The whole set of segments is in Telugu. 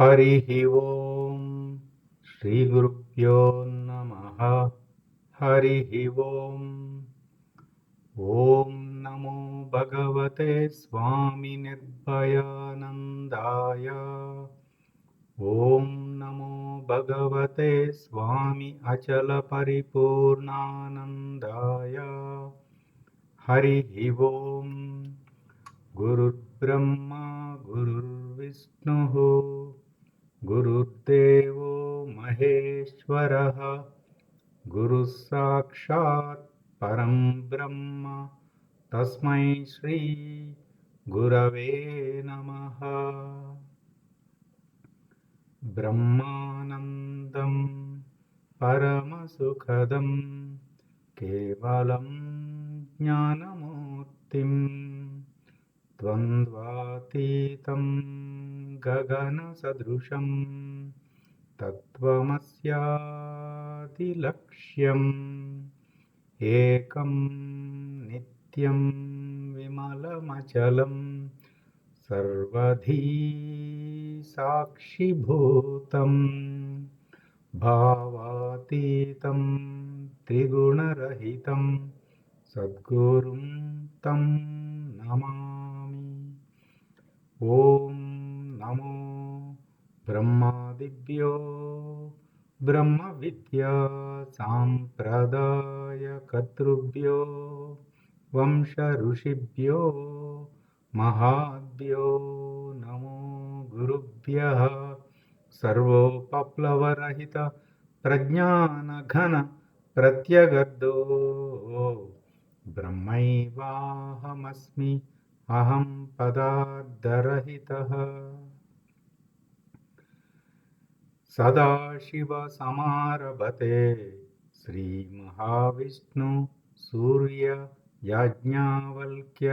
हरिः ओम् श्रीगुरुभ्यो नमः। हरिः ओम्। ॐ नमो भगवते स्वामिनिर्भयानन्दाय। ॐ नमो भगवते स्वामी अचलपरिपूर्णानन्दाय। हरिः ओम्। गुरुर्ब्रह्मा गुरुर्विष्णुः गुरुर्देवो महेश्वरः गुरुः साक्षात् परं ब्रह्म तस्मै श्री गुरवे नमः। ब्रह्मानन्दं परमसुखदं केवलं ज्ञानमूर्तिं द्वन्द्वातीतं गगनसदृशं तत्त्वमस्यादिलक्ष्यम् एकं नित्यं विमलमचलं सर्वधी साक्षिभूतम् भावातीतं त्रिगुणरहितं सद्गुरुं तं नमामि। ॐ नमो ब्रह्मादिभ्यो ब्रह्मविद्या साम्प्रदायकर्तृभ्यो वंश ऋषिभ्यो महाभ्यो नमो गुरुभ्यः। सर्वोपप्लवरहित प्रज्ञानघन प्रत्यगर्धो ब्रह्मैवाहमस्मि अहं पदार्थरहितः। सदाशिवसमारभते श्रीमहाविष्णु सूर्य याज्ञवल्क्य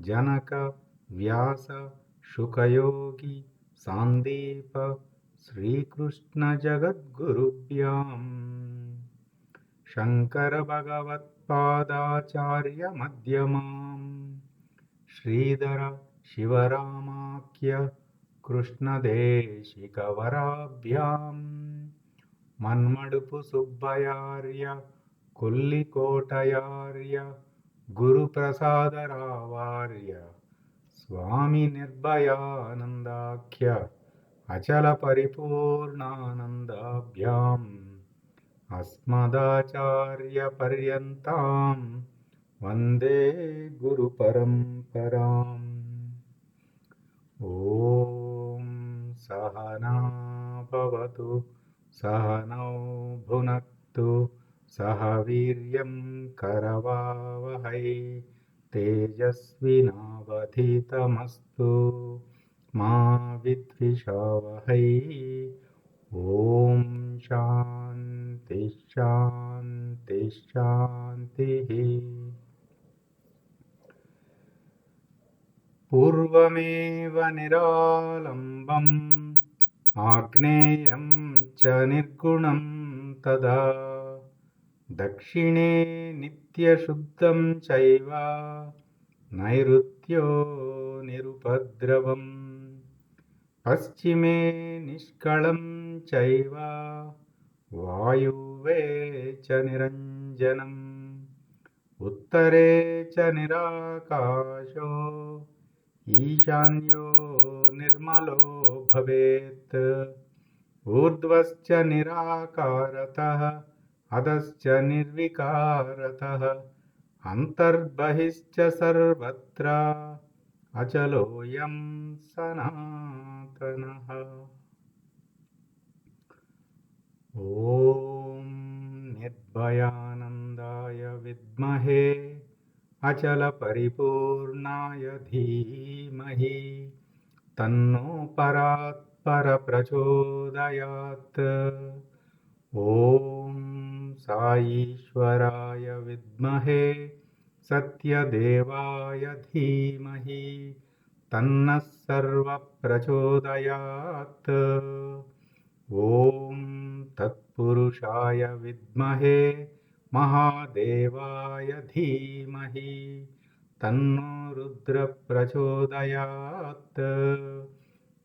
जनक व्यास शुकयोगी सान्दीप श्रीकृष्णजगद्गुरुभ्यां शङ्करभगवत्पादाचार्यमध्यमाम् श्रीधर शिवरामाख्य कृष्णदेशिकवराभ्यां मन्मडुपु सुब्बयार्य कुल्लिकोटयार्य गुरुप्रसादरावार्य स्वामी निर्भयानन्दाख्य अचलपरिपूर्णानन्दाभ्याम् अस्मदाचार्यपर्यन्तां वन्दे गुरुपरम्पराम्। ॐ सहना भवतु सहनौ भुनक्तु सह वीर्यं करवावहै तेजस्विनावधीतमस्तु मा विद्विषावहै। ॐ शान्ति शान्ति शान्तिः। पूर्वमेव निरालम्बम् आग्नेयं च निर्गुणं तदा दक्षिणे नित्यशुद्धं चैव नैऋत्यो निरुपद्रवम् पश्चिमे निष्कलं चैव वायुवे च निरञ्जनम् उत्तरे च निराकाशो ईशान्यो निर्मलो भवेत् ऊर्ध्वश्च निराकारतः अधश्च निर्विकारतः अन्तर्बहिश्च सर्वत्र अचलोऽयं सनातनः। ॐ निर्भयानन्दाय विद्महे अचलपरिपूर्णाय धीमहि तन्नो परात्परप्रचोदयात्। ॐ साईश्वराय विद्महे सत्यदेवाय धीमहि तन्नः सर्वप्रचोदयात्। ॐ तत्पुरुषाय विद्महे महादेवाय धीमहि तन्नो रुद्रप्रचोदयात्।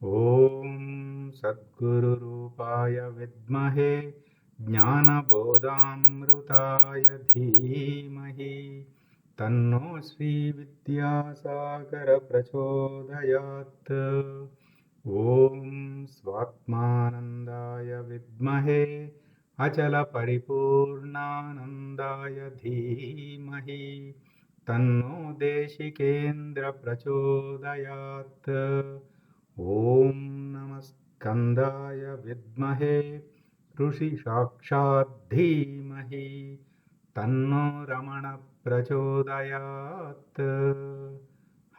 ఓం సద్గురురూపాయ విద్మహే జ్ఞానబోధామృతాయ ధీమహి తన్నో శ్రీ విద్యాసాగర ప్రచోదయాత్. ఓం స్వాత్మానందాయ విద్మహే అచల పరిపూర్ణానందాయ ధీమహి తన్నో దేశికేంద్ర ప్రచోదయాత్. ఓం నమస్కందాయ విద్మహే ఋషి సాక్షాత్ ధీమహి తన్నో రమణ ప్రచోదయాత్.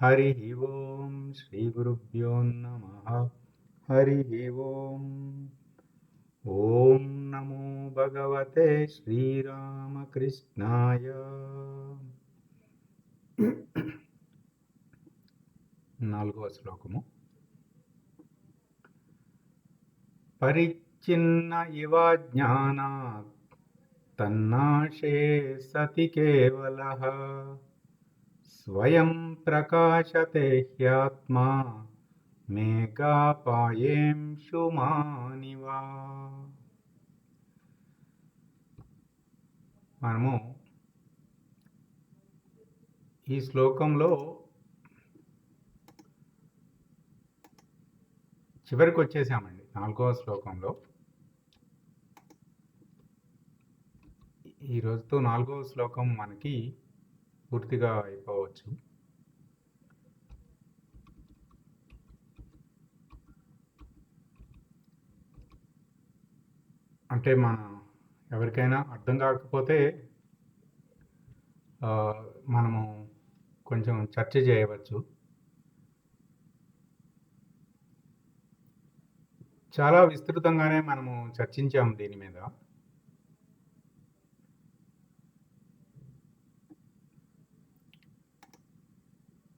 హరి ఓం శ్రీ గురుభ్యో నమః. హరి ఓం. ఓం నమో భగవతే శ్రీరామకృష్ణాయ. 4వ శ్లోకము. పరిచ్ఛిన్న ఇవ జ్ఞానాత్ తన్నాశే సతి కేవలః స్వయం ప్రకాశతే హ్యాత్మా మేఘాపాయేంశుమానివ. మనము ఈ శ్లోకంలో చివరికి వచ్చేసామండి. 4వ శ్లోకంలో ఈ రోజుతో 4వ శ్లోకం మనకి పూర్తిగా అయిపోవచ్చు. అంటే ఎవరికైనా అర్థం కాకపోతే మనము కొంచెం చర్చ చేయవచ్చు. చాలా విస్తృతంగానే మనము చర్చించాము దీని మీద.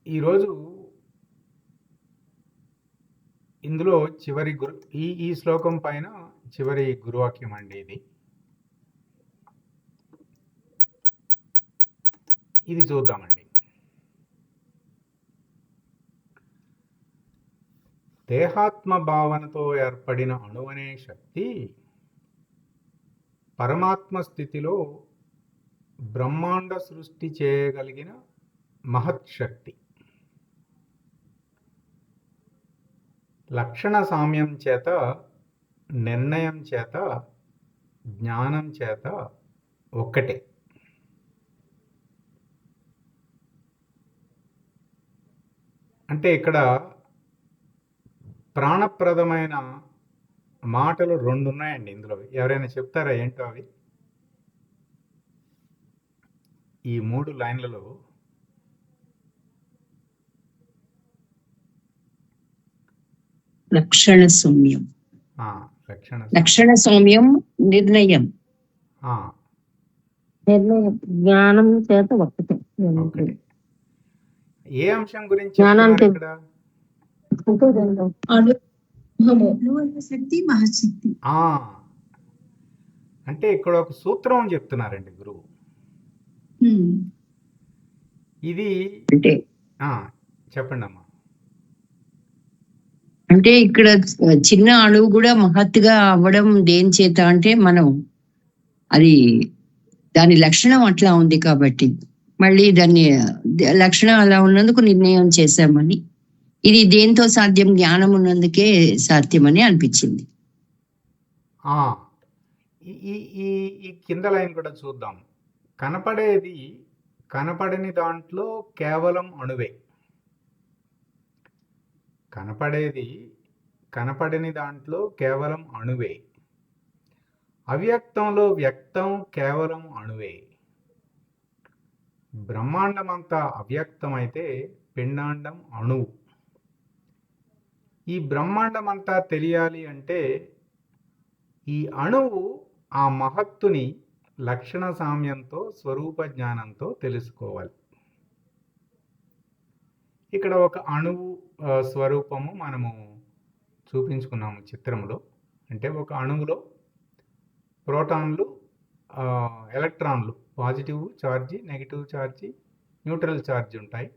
ఈరోజు ఇందులో చివరి ఈ శ్లోకం పైన చివరి గురువాక్యం అండి ఇది చూద్దామండి. దేహాత్మ భావనతో ఏర్పడిన అణువనే శక్తి పరమాత్మ స్థితిలో బ్రహ్మాండ సృష్టి చేయగలిగిన మహత్ శక్తి. లక్షణ సామ్యం చేత, నిర్ణయం చేత, జ్ఞానం చేత ఒక్కటే. అంటే ఇక్కడ ప్రాణప్రదమైన మాటలు 2 ఉన్నాయండి ఇందులో. ఎవరైనా చెప్తారా ఏంటో అవి? ఈ 3 లైన్లలో లక్షణ సౌమ్యం, లక్షణ సౌమ్యం, నిర్ణయం, నిర్ణయం జ్ఞానం చేత ఒక్కటే. ఏ అంశం గురించి ఇక్కడ? శక్తి, మహాశక్తి. అంటే ఇక్కడ ఒక సూత్రం చెప్తున్నారండి గురువు. ఇది చెప్పండి అమ్మా. అంటే ఇక్కడ చిన్న అణువు కూడా మహత్తుగా అవ్వడం దేని చేత అంటే మనం అది దాని లక్షణం అట్లా ఉంది కాబట్టి మళ్ళీ దాన్ని లక్షణం అలా ఉన్నందుకు నిర్ణయం చేశామని, ఇది దేంతో సాధ్యం? జ్ఞానం ఉన్నందుకే సాధ్యమని అనిపించింది. ఈ కింద లైన్ కూడా చూద్దాం. కనపడని దాంట్లో కేవలం అణువే. కనపడని దాంట్లో కేవలం అణువే. అవ్యక్తంలో వ్యక్తం కేవలం అణువే. బ్రహ్మాండమంతా అవ్యక్తమైతే పిండాండం అణువు. ఈ బ్రహ్మాండమంతా తెలియాలి అంటే ఈ అణువు ఆ మహత్తుని లక్షణ సామ్యంతో, స్వరూప జ్ఞానంతో తెలుసుకోవాలి. ఇక్కడ ఒక అణువు స్వరూపము మనము చూపించుకున్నాము చిత్రంలో. అంటే ఒక అణువులో ప్రోటాన్లు, ఎలక్ట్రాన్లు, positive charge, negative charge, neutral charge ఉంటాయి.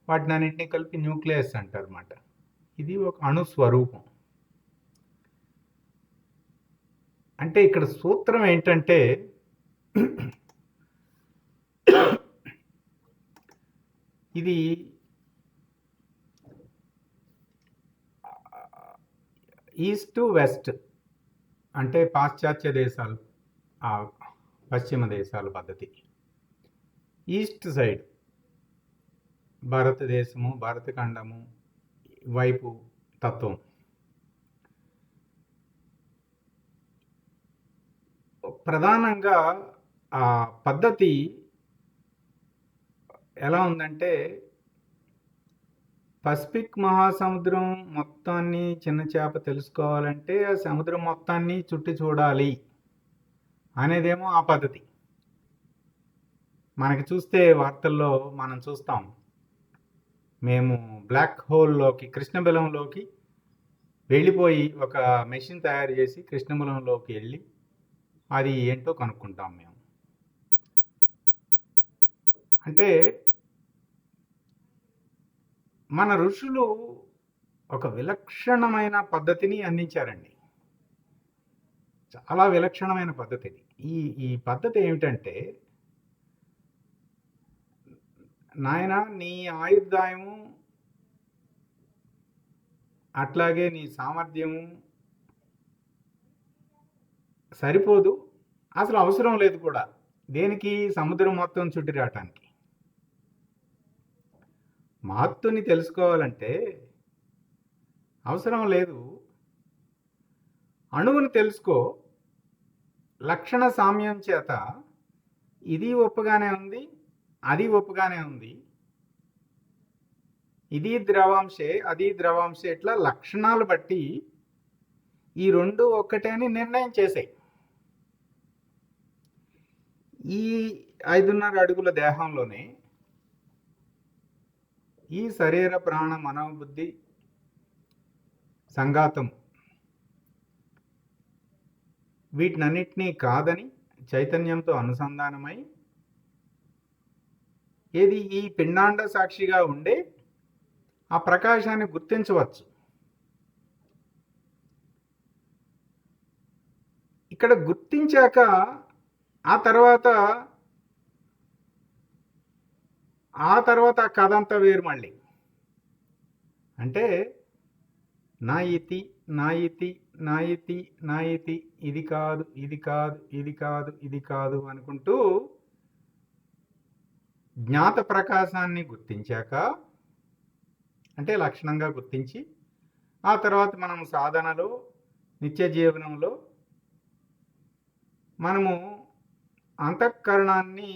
వాటిని అన్నింటినీ కలిపి న్యూక్లియస్ అంటారు అన్నమాట. ఇది ఒక అణు స్వరూపం. అంటే ఇక్కడ సూత్రం ఏంటంటే ఇది ఈస్ట్ టు వెస్ట్, అంటే పాశ్చాత్య దేశాలు, పశ్చిమ దేశాల పద్ధతి. ఈస్ట్ సైడ్ భారతదేశము, భారతఖండము వైపు తత్వం. ప్రధానంగా ఆ పద్ధతి ఎలా ఉందంటే, పసిఫిక్ మహాసముద్రం మొత్తాన్ని చిన్న చేప తెలుసుకోవాలంటే ఆ సముద్రం మొత్తాన్ని చుట్టి చూడాలి అనేదేమో ఆ పద్ధతి. మనకి చూస్తే వార్తల్లో మనం చూస్తాం, మేము బ్లాక్ హోల్లోకి, కృష్ణబిలంలోకి వెళ్ళిపోయి ఒక మెషిన్ తయారు చేసి కృష్ణబిలంలోకి వెళ్ళి అది ఏంటో కనుక్కుంటాం మేము. అంటే మన ఋషులు ఒక విలక్షణమైన పద్ధతిని అందించారండి. చాలా విలక్షణమైన పద్ధతి. ఈ పద్ధతి ఏమిటంటే, నాయన నీ ఆయుర్దాయము అట్లాగే నీ సామర్థ్యము సరిపోదు, అసలు అవసరం లేదు కూడా. దేనికి? సముద్రం మొత్తం చుట్టి రావటానికి. మహత్తుని తెలుసుకోవాలంటే అవసరం లేదు, అణువుని తెలుసుకో. లక్షణ సామ్యం చేత ఇది ఒప్పుగానే ఉంది, అది ఒప్పుగానే ఉంది, ఇది ద్రవాంశే అది ద్రవాంశే, ఇట్లా లక్షణాలు బట్టి ఈ రెండు ఒక్కటే అని నిర్ణయం చేసాయి. ఈ 5.5 అడుగుల దేహంలోనే ఈ శరీర ప్రాణ మనోబుద్ధి సంఘాతం వీటినన్నిటినీ కాదని చైతన్యంతో అనుసంధానమై ఏది ఈ పిండాండ సాక్షిగా ఉండే ఆ ప్రకాశాన్ని గుర్తించవచ్చు. ఇక్కడ గుర్తించాక ఆ తర్వాత ఆ కథ అంతా వేరు మళ్ళీ. అంటే నా ఇతి నా ఇతి నా ఇతి నా ఇతి, ఇది కాదు ఇది కాదు ఇది కాదు ఇది కాదు అనుకుంటూ జ్ఞాత ప్రకాశాన్ని గుర్తించాక, అంటే లక్షణంగా గుర్తించి ఆ తర్వాత మనం సాధనలో నిత్య జీవనంలో మనము అంతఃకరణాన్ని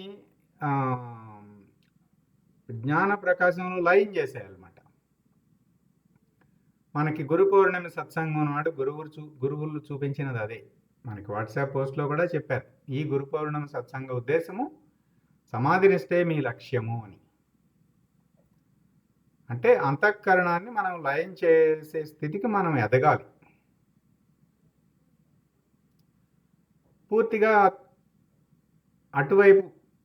జ్ఞాన ప్రకాశంలో లయం చేసేయాలన్నమాట. మనకి గురు పౌర్ణమి సత్సంగం నాడు గురువులు చూపించినది అదే. మనకి వాట్సాప్ పోస్ట్లో కూడా చెప్పారు, ఈ గురు పౌర్ణమి సత్సంగ ఉద్దేశము సమాధి నిష్టే మీ లక్ష్యము అని. అంటే అంతఃకరణాన్ని మనం లయం చేసే స్థితికి మనం ఎదగాలి. పూర్తిగా అటువైపు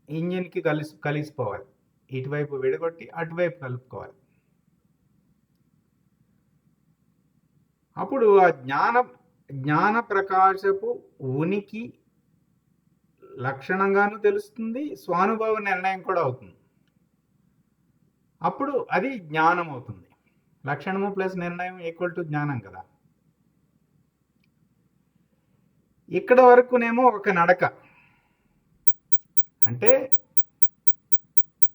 ఇంజిన్కి కలిసిపోవాలి, ఇటువైపు విడగొట్టి అటువైపు కలుపుకోవాలి. అప్పుడు ఆ జ్ఞాన ప్రకాశపు ఉనికి లక్షణంగానూ తెలుస్తుంది, స్వానుభవ నిర్ణయం కూడా అవుతుంది. అప్పుడు అది జ్ఞానం అవుతుంది. లక్షణము ప్లస్ నిర్ణయం ఈక్వల్ టు జ్ఞానం కదా. ఇక్కడ వరకునేమో ఒక నడక. అంటే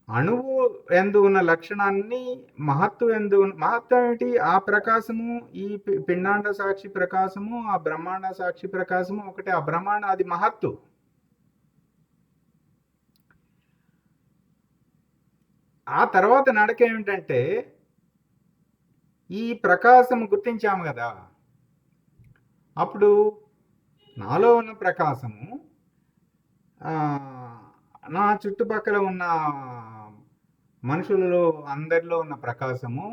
అణువు ఎందు ఉన్న లక్షణాన్ని మహత్తు ఏమిటి? ఆ ప్రకాశము, ఈ పిండాండ సాక్షి ప్రకాశము, ఆ బ్రహ్మాండ సాక్షి ప్రకాశము ఒకటే. ఆ బ్రహ్మాండ అది మహత్తు. ఆ తర్వాత నడక ఏమిటంటే, ఈ ప్రకాశం గుర్తించాము కదా, అప్పుడు నాలో ఉన్న ప్రకాశము నా చుట్టుపక్కల ఉన్న మనుషులలో అందరిలో ఉన్న ప్రకాశము,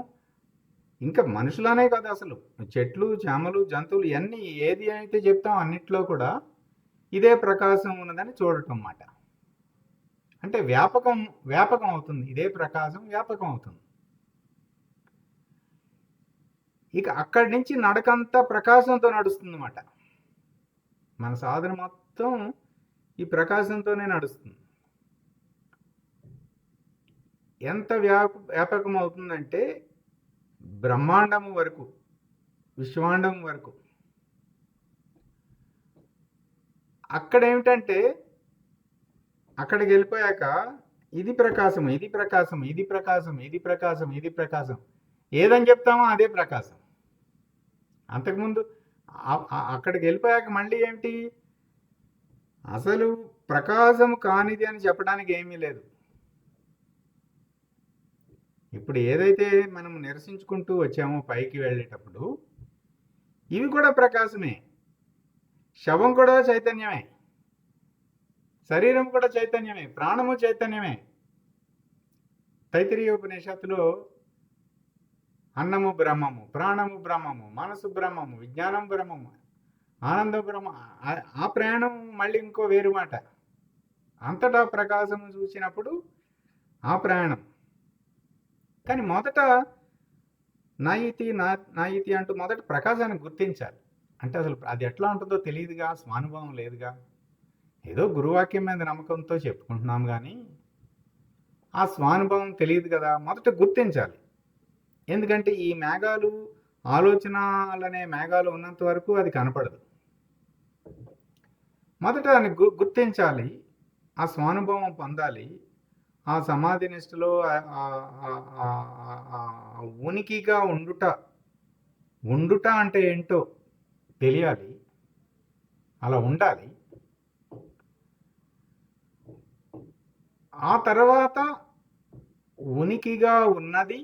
ఇంకా మనుషులనే కదా, అసలు చెట్లు చేమలు జంతువులు ఇవన్నీ ఏది అయితే చెప్తాం అన్నిట్లో కూడా ఇదే ప్రకాశం ఉన్నదని చూడటం అన్నమాట. అంటే వ్యాపకం అవుతుంది, ఇదే ప్రకాశం వ్యాపకం అవుతుంది. ఇక అక్కడి నుంచి నడకంతా ప్రకాశంతో నడుస్తుందన్నమాట. మన సాధన మొత్తం ఈ ప్రకాశంతోనే నడుస్తుంది. ఎంత వ్యాపకం అవుతుందంటే బ్రహ్మాండం వరకు, విశ్వాండం వరకు. అక్కడ ఏమిటంటే అక్కడికి వెళ్ళిపోయాక ఇది ప్రకాశం, ఇది ప్రకాశం, ఇది ప్రకాశం, ఇది ప్రకాశం, ఇది ప్రకాశం, ఏదని చెప్తామో అదే ప్రకాశం. అంతకుముందు అక్కడికి వెళ్ళిపోయాక మళ్ళీ ఏమిటి, అసలు ప్రకాశం కానిది అని చెప్పడానికి ఏమీ లేదు. ఇప్పుడు ఏదైతే మనం నిరసించుకుంటూ వచ్చామో పైకి వెళ్ళేటప్పుడు, ఇవి కూడా ప్రకాశమే. శవం కూడా చైతన్యమే, శరీరం కూడా చైతన్యమే, ప్రాణము చైతన్యమే. తైత్తిరీయ ఉపనిషత్తులో అన్నము బ్రహ్మము, ప్రాణము బ్రహ్మము, మనసు బ్రహ్మము, విజ్ఞానం బ్రహ్మము, ఆనందం బ్రహ్మ. ఆ ప్రయాణం మళ్ళీ ఇంకో వేరు మాట. అంతటా ప్రకాశము చూసినప్పుడు ఆ ప్రయాణం. కానీ మొదట నాయితి నాయితి అంటూ మొదట ప్రకాశాన్ని గుర్తించాలి. అంటే అసలు అది ఎట్లా ఉంటుందో తెలియదుగా, స్వానుభవం లేదుగా. ఏదో గురువాక్యం మీద నమ్మకంతో చెప్పుకుంటున్నాం కానీ ఆ స్వానుభవం తెలియదు కదా. మొదట గుర్తించాలి. ఎందుకంటే ఈ మేఘాలు, ఆలోచనలనే మేఘాలు ఉన్నంత వరకు అది కనపడదు. మొదట దాన్ని గుర్తించాలి, ఆ స్వానుభవం పొందాలి. ఆ సమాధి నిష్ఠలో ఉనికిగా ఉండుట అంటే ఏంటో తెలియాలి, అలా ఉండాలి. ఆ తర్వాత ఉనికిగా ఉన్నది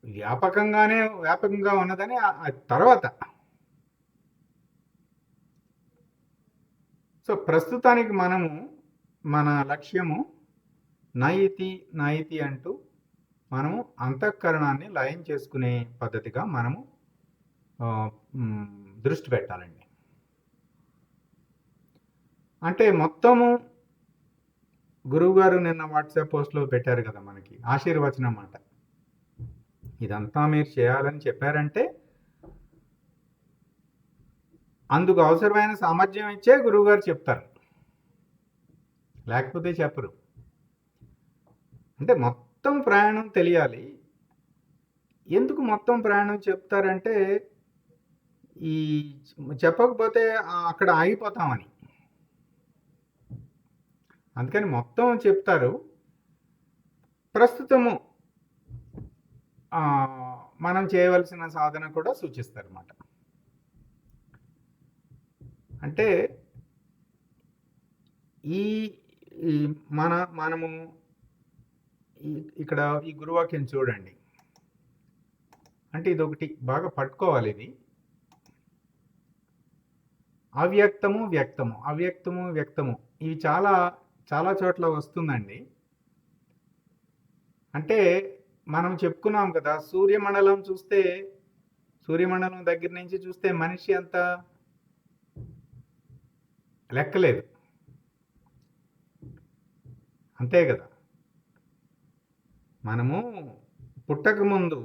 వ్యాపకంగా ఉన్నదని తర్వాత. సో ప్రస్తుతానికి మనము మన లక్ష్యము నాయితి అంటూ మనము అంతఃకరణాన్ని లయం చేసుకునే పద్ధతిగా మనము దృష్టి పెట్టాలండి. అంటే మొత్తము గురువుగారు నిన్న వాట్సాప్ పోస్ట్లో పెట్టారు కదా, మనకి ఆశీర్వచనం మాట. ఇదంతా మీరు చేయాలని చెప్పారంటే అందుకు అవసరమైన సామర్థ్యం ఇచ్చే గురువుగారు చెప్తారు, లేకపోతే చెప్పరు. అంటే మొత్తం ప్రయాణం తెలియాలి. ఎందుకు మొత్తం ప్రయాణం చెప్తారంటే ఈ చెప్పకపోతే అక్కడ ఆగిపోతామని. అందుకని మొత్తం చెప్తారు. ప్రస్తుతము మనం చేయవలసిన సాధన కూడా సూచిస్తారు అన్నమాట. అంటే మనము ఇక్కడ ఈ గురువాక్యం చూడండి. అంటే ఇదొకటి బాగా పట్టుకోవాలి. ఇది అవ్యక్తము వ్యక్తము, అవ్యక్తము వ్యక్తము, ఇవి చాలా చాలా చోట్ల వస్తుందండి. అంటే మనం చెప్పుకున్నాం కదా, సూర్యమండలం చూస్తే, సూర్యమండలం దగ్గర నుంచి చూస్తే మనిషి అంత లెక్కలేదు, అంతే కదా. మనము పుట్టక ముందు,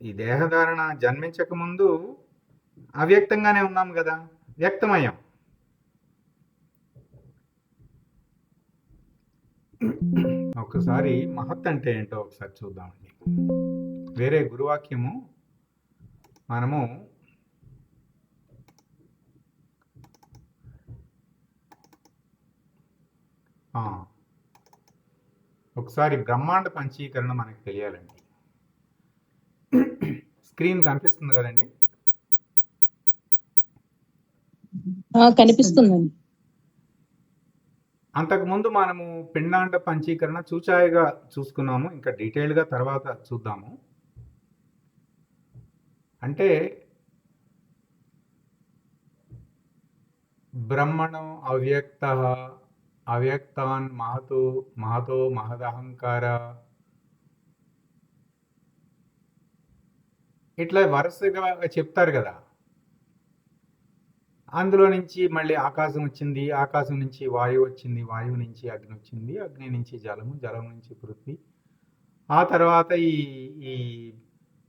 ఈ దేహధారణ జన్మించక ముందు అవ్యక్తంగానే ఉన్నాం కదా, వ్యక్తమయ్యాం. ఒకసారి మహత్ అంటే ఏంటో ఒకసారి చూద్దామండి. వేరే గురువాక్యము మనము ఒకసారి బ్రహ్మాండ పంచీకరణ మనకు తెలియాలండి. స్క్రీన్ కనిపిస్తుంది కదండి? కనిపిస్తుందండి. అంతకుముందు మనము పిండాండ పంచీకరణ చూచాయిగా చూసుకున్నాము, ఇంకా డీటెయిల్గా తర్వాత చూద్దాము. అంటే బ్రహ్మణం అవ్యక్త, అవ్యక్తాన్ మహతో మహదహంకార, ఇట్లా వరుసగా చెప్తారు కదా. అందులో నుంచి మళ్ళీ ఆకాశం వచ్చింది, ఆకాశం నుంచి వాయువు వచ్చింది, వాయువు నుంచి అగ్ని వచ్చింది, అగ్ని నుంచి జలము, జలం నుంచి పృథ్వీ, ఆ తర్వాత ఈ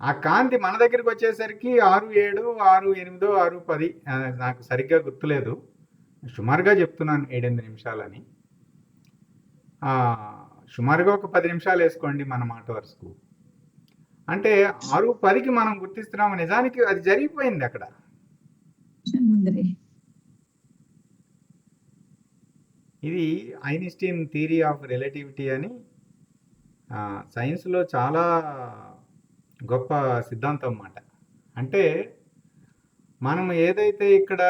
ఆ కాంతి మన దగ్గరికి వచ్చేసరికి 6:07, 6:08, 6:10, నాకు సరిగ్గా గుర్తులేదు, సుమారుగా చెప్తున్నాను 7-8 నిమిషాలని. సుమారుగా ఒక 10 నిమిషాలు వేసుకోండి మన మాట వరుసకు. అంటే 6:10కి మనం గుర్తిస్తున్నాము, నిజానికి అది జరిగిపోయింది అక్కడ. ముందరే ఇది ఐన్స్టీన్ థియరీ ఆఫ్ రిలేటివిటీ అని సైన్స్లో చాలా గొప్ప సిద్ధాంతం అన్నమాట. అంటే మనం ఏదైతే ఇక్కడ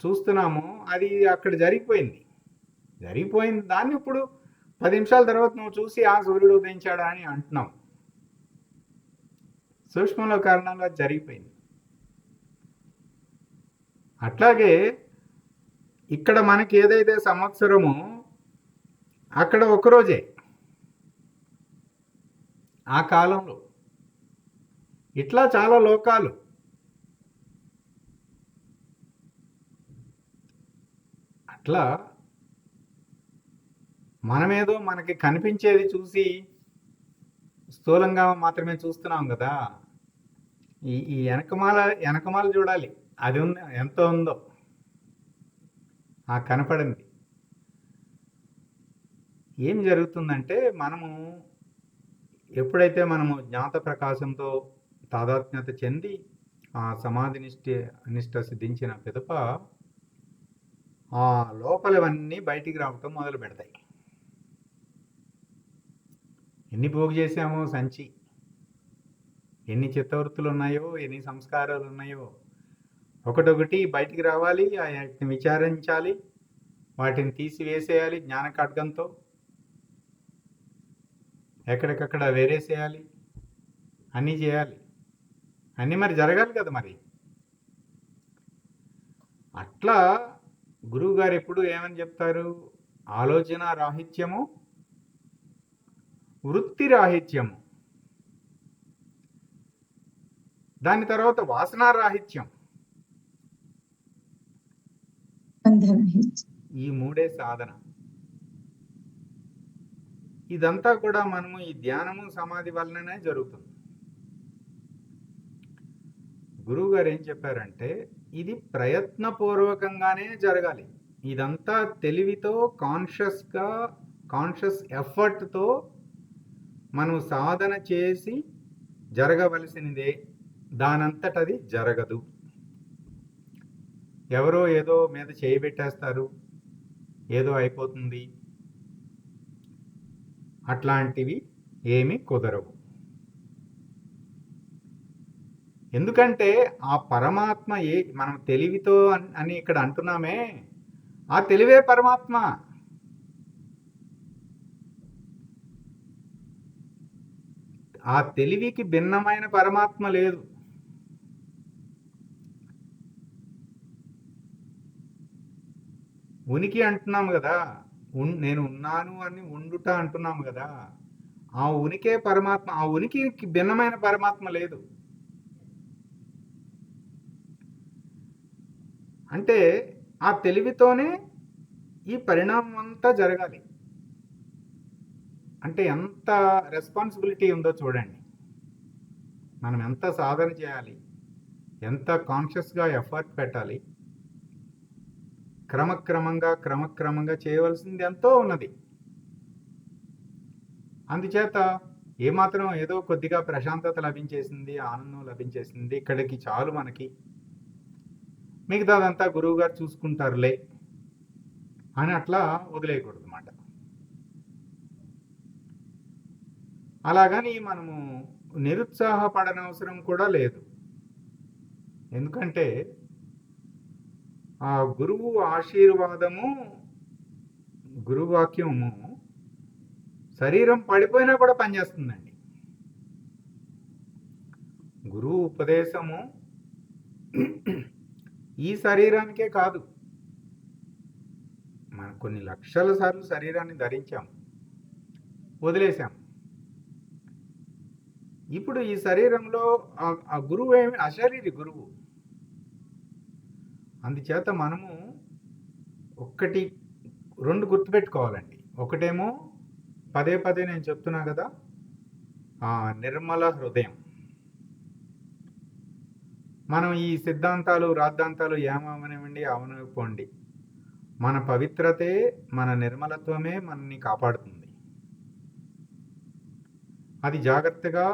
చూస్తున్నామో అది అక్కడ జరిగిపోయింది దాన్ని ఇప్పుడు 10 నిమిషాల తర్వాత నువ్వు చూసి సూర్యుడు ఉదయించాడా అని అంటున్నావు. సూక్ష్మంలో కారణంగా అది జరిగిపోయింది. అట్లాగే ఇక్కడ మనకి ఏదైతే సంవత్సరమో అక్కడ ఒకరోజే ఆ కాలంలో. ఇట్లా చాలా లోకాలు. అట్లా మనమేదో మనకి కనిపించేది చూసి స్థూలంగా మాత్రమే చూస్తున్నాం కదా. ఈ వెనకమాల చూడాలి, అది ఉంది ఎంత ఉందో ఆ కనపడింది. ఏం జరుగుతుందంటే మనము ఎప్పుడైతే మనము జ్ఞాత ప్రకాశంతో తాదాత్మ్యత చెంది ఆ సమాధి నిష్ట సిద్ధించిన పిదప ఆ లోపలవన్నీ బయటికి రావటం మొదలు పెడతాయి. ఎన్ని పోగు చేసామో సంచి, ఎన్ని చిత్తవృత్తులు ఉన్నాయో, ఎన్ని సంస్కారాలు ఉన్నాయో, ఒకటొకటి బయటికి రావాలి, వాటిని విచారించాలి, వాటిని తీసివేసేయాలి జ్ఞాన ఖడ్గంతో, ఎక్కడికక్కడ వేరేసేయాలి, అన్నీ చేయాలి. అన్నీ మరి జరగాలి కదా. మరి అట్లా గురువు గారు ఎప్పుడు ఏమని చెప్తారు? ఆలోచన రాహిత్యము, వృత్తి రాహిత్యము, దాని తర్వాత వాసనా రాహిత్యం. ఈ మూడే సాధన. ఇదంతా కూడా మనము ఈ ధ్యానము సమాధి వలననే జరుగుతుంది. గురువు గారు ఏం చెప్పారంటే ఇది ప్రయత్నపూర్వకంగానే జరగాలి. ఇదంతా తెలివితో, కాన్షియస్ ఎఫర్ట్తో మనం సాధన చేసి జరగవలసినదే. దానంతటది జరగదు. ఎవరో ఏదో మీద చేయి పెట్టేస్తారు, ఏదో అయిపోతుంది, అట్లాంటివి ఏమీ కుదరవు. ఎందుకంటే ఆ పరమాత్మ మనం తెలివితో అని ఇక్కడ అంటున్నామే, ఆ తెలివే పరమాత్మ. ఆ తెలివికి భిన్నమైన పరమాత్మ లేదు. ఉనికి అంటున్నాము కదా, నేను ఉన్నాను అని ఉండుట అంటున్నాము కదా. ఆ ఉనికే పరమాత్మ. ఆ ఉనికికి భిన్నమైన పరమాత్మ లేదు. అంటే ఆ తెలివితోనే ఈ పరిణామం అంతా జరగాలి. అంటే ఎంత రెస్పాన్సిబిలిటీ ఉందో చూడండి. మనం ఎంత సాధన చేయాలి, ఎంత కాన్షియస్గా ఎఫర్ట్ పెట్టాలి, క్రమక్రమంగా చేయవలసింది ఎంతో ఉన్నది. అందుచేత ఏమాత్రం ఏదో కొద్దిగా ప్రశాంతత లభించేసింది, ఆనందం లభించేసింది, ఇక్కడికి చాలు మనకి, మిగతాదంతా గురువు గారు చూసుకుంటారులే అని అట్లా వదిలేయకూడదు అన్నమాట. అలాగని మనము నిరుత్సాహపడనవసరం కూడా లేదు. ఎందుకంటే ఆ గురువు ఆశీర్వాదము, గురువాక్యము శరీరం పడిపోయినా కూడా పనిచేస్తుందండి. గురువు ఉపదేశము ఈ శరీరానికే కాదు, మనం కొన్ని లక్షల సార్లు శరీరాన్ని ధరించాం, వదిలేసాం. ఇప్పుడు ఈ శరీరంలో ఆ గురువు ఏమి అశరీరి గురువు. అందుచేత మనము రెండు గుర్తుపెట్టుకోవాలండి. ఒకటేమో పదే నేను చెప్తున్నా కదా, నిర్మల హృదయం. మనం ఈ సిద్ధాంతాలు రాద్ధాంతాలు ఏమవనివ్వండి అవనివ్వండి, మన పవిత్రతే మన నిర్మలత్వమే మనని కాపాడుతుంది. అది జాగ్రత్తగా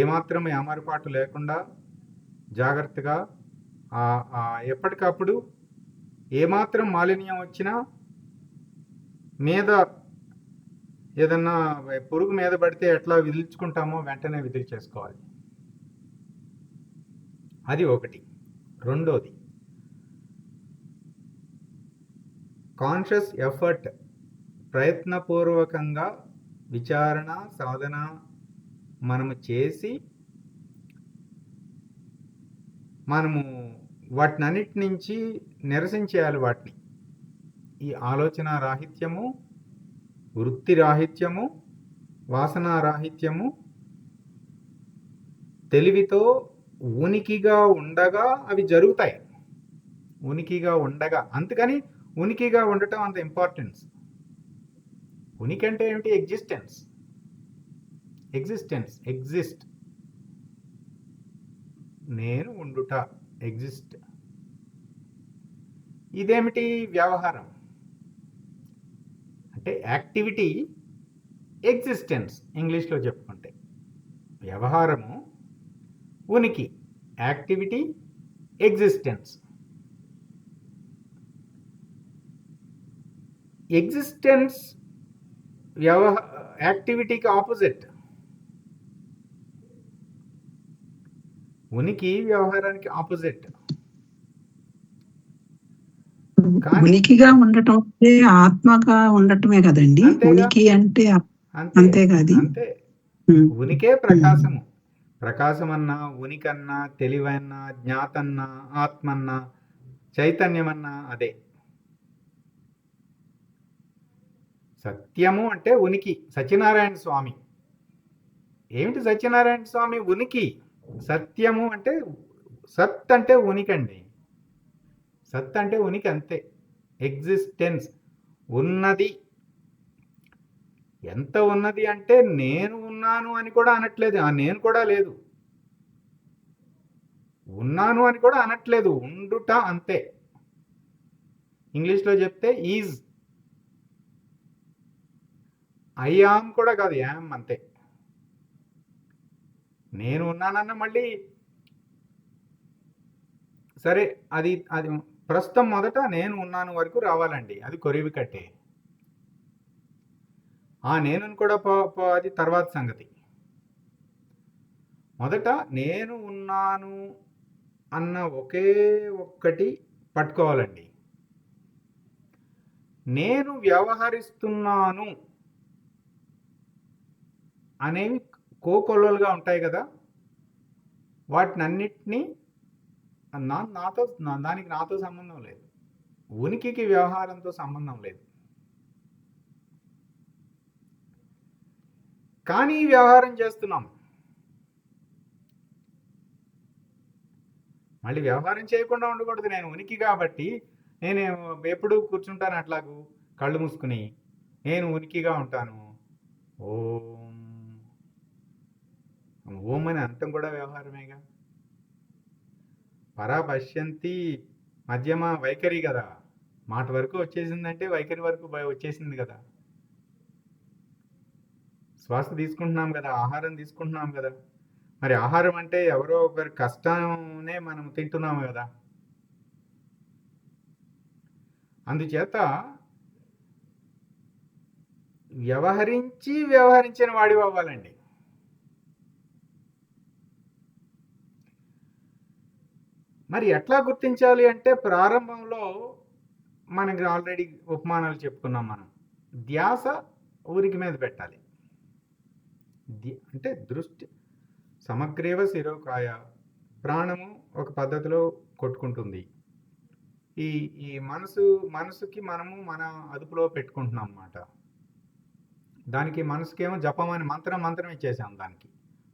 ఏమాత్రం ఏమరపాటు లేకుండా జాగ్రత్తగా ఎప్పటికప్పుడు ఏమాత్రం మాలిన్యం వచ్చినా మీద ఏదన్నా పురుగు మీద పడితే ఎట్లా విదిల్చుకుంటామో వెంటనే విదిల్చేసుకోవాలి. అది ఒకటి. రెండోది, కాన్షియస్ ఎఫర్ట్, ప్రయత్నపూర్వకంగా విచారణ సాధన మనము చేసి మనము వాటినన్నిటి నుంచి నిరసించేయాలి. వాటిని ఈ ఆలోచన రాహిత్యము, వృత్తి రాహిత్యము, వాసన రాహిత్యము తెలివితో ఉనికిగా ఉండగా అవి జరుగుతాయి. ఉనికిగా ఉండగా, అందుకని ఉనికిగా ఉండటం అంత ఇంపార్టెన్స్. ఉనికి అంటే ఏమిటి? ఎగ్జిస్టెన్స్. ఎగ్జిస్ట్, నేను ఉండుట, ఎగ్జిస్ట్. ఇదేమిటి? వ్యవహారం అంటే యాక్టివిటీ, ఎగ్జిస్టెన్స్ ఇంగ్లీష్లో చెప్పుకుంటే. వ్యవహారము ఉనికి, యాక్టివిటీ ఎగ్జిస్టెన్స్. ఎగ్జిస్టెన్స్ యాక్టివిటీకి ఆపోజిట్. ఉనికి వ్యవహారానికి ఆపోజిట్. ఉనికిగా ఉండటం అంటే ఆత్మగా ఉండటమే కదండి. ఉనికి అంటే అంతే కాదు. అంతే. ఉనికే ప్రకాశము. ప్రకాశమన్నా, ఉనికన్నా, తెలివన్నా, జ్ఞాతన్నా, ఆత్మన్నా, చైతన్యమన్నా అదే. సత్యము అంటే ఉనికి. సత్యనారాయణ స్వామి ఏమిటి? సత్యనారాయణ స్వామి ఉనికి. సత్యము అంటే సత్ అంటే ఉనికండి. సత్ అంటే ఉనికి, అంతే. ఎగ్జిస్టెన్స్, ఉన్నది. ఎంత ఉన్నది అంటే నేను ఉన్నాను అని కూడా అనట్లేదు. ఆ నేను కూడా లేదు. ఉన్నాను అని కూడా అనట్లేదు. ఉండుట అంతే. ఇంగ్లీష్లో చెప్తే ఈజ్. ఐ యామ్ కూడా కాదు, యామ్ అంతే. నేను ఉన్నానన్న మళ్ళీ సరే, అది ప్రస్తుతం మొదట నేను ఉన్నాను వరకు రావాలండి. అది కొరివి కట్టే. ఆ నేను కూడా అది తర్వాత సంగతి. మొదట నేను ఉన్నాను అన్న ఒకే ఒక్కటి పట్టుకోవాలండి. నేను వ్యవహరిస్తున్నాను అనేవి కోకొల్లలుగా ఉంటాయి కదా, వాటినన్నిటినీ దానికి నాతో సంబంధం లేదు. ఉనికికి వ్యవహారంతో సంబంధం లేదు. కానీ వ్యవహారం చేస్తున్నాం. మళ్ళీ వ్యవహారం చేయకుండా ఉండకూడదు. నేను ఉనికి కాబట్టి నేను ఎప్పుడు కూర్చుంటాను అట్లాగూ కళ్ళు మూసుకుని. నేను ఉనికిగా ఉంటాను. ఓం ఓం అని అంతం కూడా వ్యవహారమేగా. పరా పశ్యంతి మధ్యమ వైఖరి కదా. మాట వరకు వచ్చేసిందంటే వైఖరి వరకు వచ్చేసింది కదా. శ్వాస తీసుకుంటున్నాం కదా, ఆహారం తీసుకుంటున్నాం కదా. మరి ఆహారం అంటే ఎవరో ఒకరి కష్టాన్నే మనం తింటున్నాము కదా. అందుచేత వ్యవహరించిన వాడి అవ్వాలండి. మరి ఎట్లా గుర్తించాలి అంటే, ప్రారంభంలో మనకి ఆల్రెడీ ఉపమానాలు చెప్పుకున్నాం మనం. ధ్యాస ఊరికి మీద పెట్టాలి. అంటే దృష్టి సమగ్రేవ శిరోకాయ. ప్రాణము ఒక పద్ధతిలో కొట్టుకుంటుంది. ఈ మనసుకి మనము మన అదుపులో పెట్టుకుంటున్నాం అన్నమాట. దానికి మనసుకేమో జపం అని మంత్రం ఇచ్చేసాం దానికి.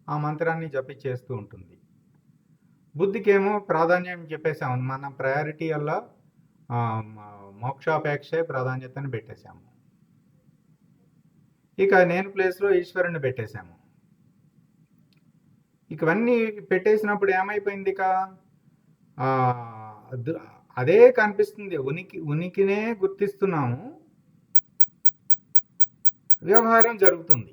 ఆ మంత్రాన్ని జపించేస్తూ ఉంటుంది. బుద్ధికేమో ప్రాధాన్యం చెప్పేసాము. మన ప్రయారిటీ వల్ల మోక్షాపేక్షే ప్రాధాన్యతని పెట్టేశాము. ఇక నేను ప్లేస్లో ఈశ్వరుని పెట్టేశాము. ఇవన్నీ పెట్టేసినప్పుడు ఏమైపోయింది ఇక ఆ, అదే కనిపిస్తుంది, ఉనికినే గుర్తిస్తున్నాము, వ్యవహారం జరుగుతుంది.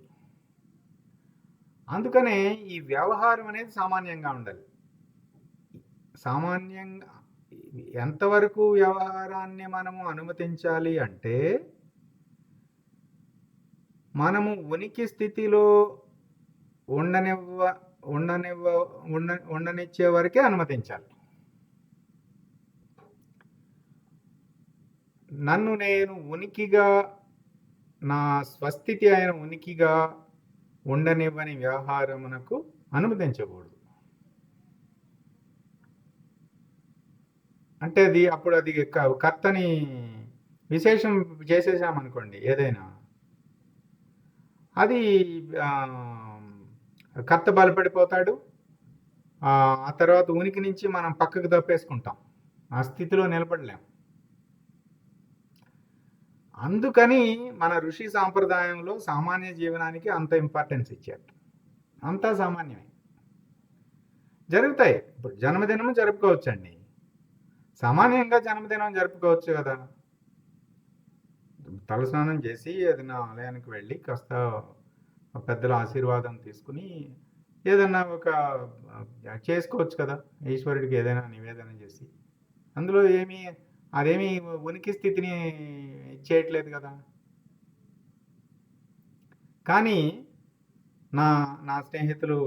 అందుకనే ఈ వ్యవహారం అనేది సామాన్యంగా ఉండాలి. సామాన్యంగా ఎంతవరకు వ్యవహారాన్ని మనము అనుమతించాలి అంటే, మనము ఉనికి స్థితిలో ఉండనిచ్చే వరకే అనుమతించాలి. నన్ను నేను ఉనికిగా, నా స్వస్థితి అయిన ఉనికిగా ఉండనివ్వని వ్యవహారమునకు అనుమతించకూడదు. అంటే అప్పుడు అది కర్తని విశేషం చేసేసామనుకోండి, ఏదైనా అది కర్త బలపడిపోతాడు. ఆ తర్వాత ఉనికి నుంచి మనం పక్కకు తప్పేసుకుంటాం, ఆ స్థితిలో నిలబడలేం. అందుకని మన ఋషి సాంప్రదాయంలో సామాన్య జీవనానికి అంత ఇంపార్టెన్స్ ఇచ్చారు. అంతా సామాన్యమే జరుగుతాయి. ఇప్పుడు జన్మదినం జరుపుకోవచ్చండి, సామాన్యంగా జన్మదినం జరుపుకోవచ్చు కదా. తలస్నానం చేసి ఏదైనా ఆలయానికి వెళ్ళి కాస్త పెద్దల ఆశీర్వాదం తీసుకుని ఏదన్నా ఒక చేసుకోవచ్చు కదా, ఈశ్వరుడికి ఏదైనా నివేదన చేసి. అందులో అదేమీ ఉనికి స్థితిని చేయట్లేదు కదా. కానీ నా స్నేహితులు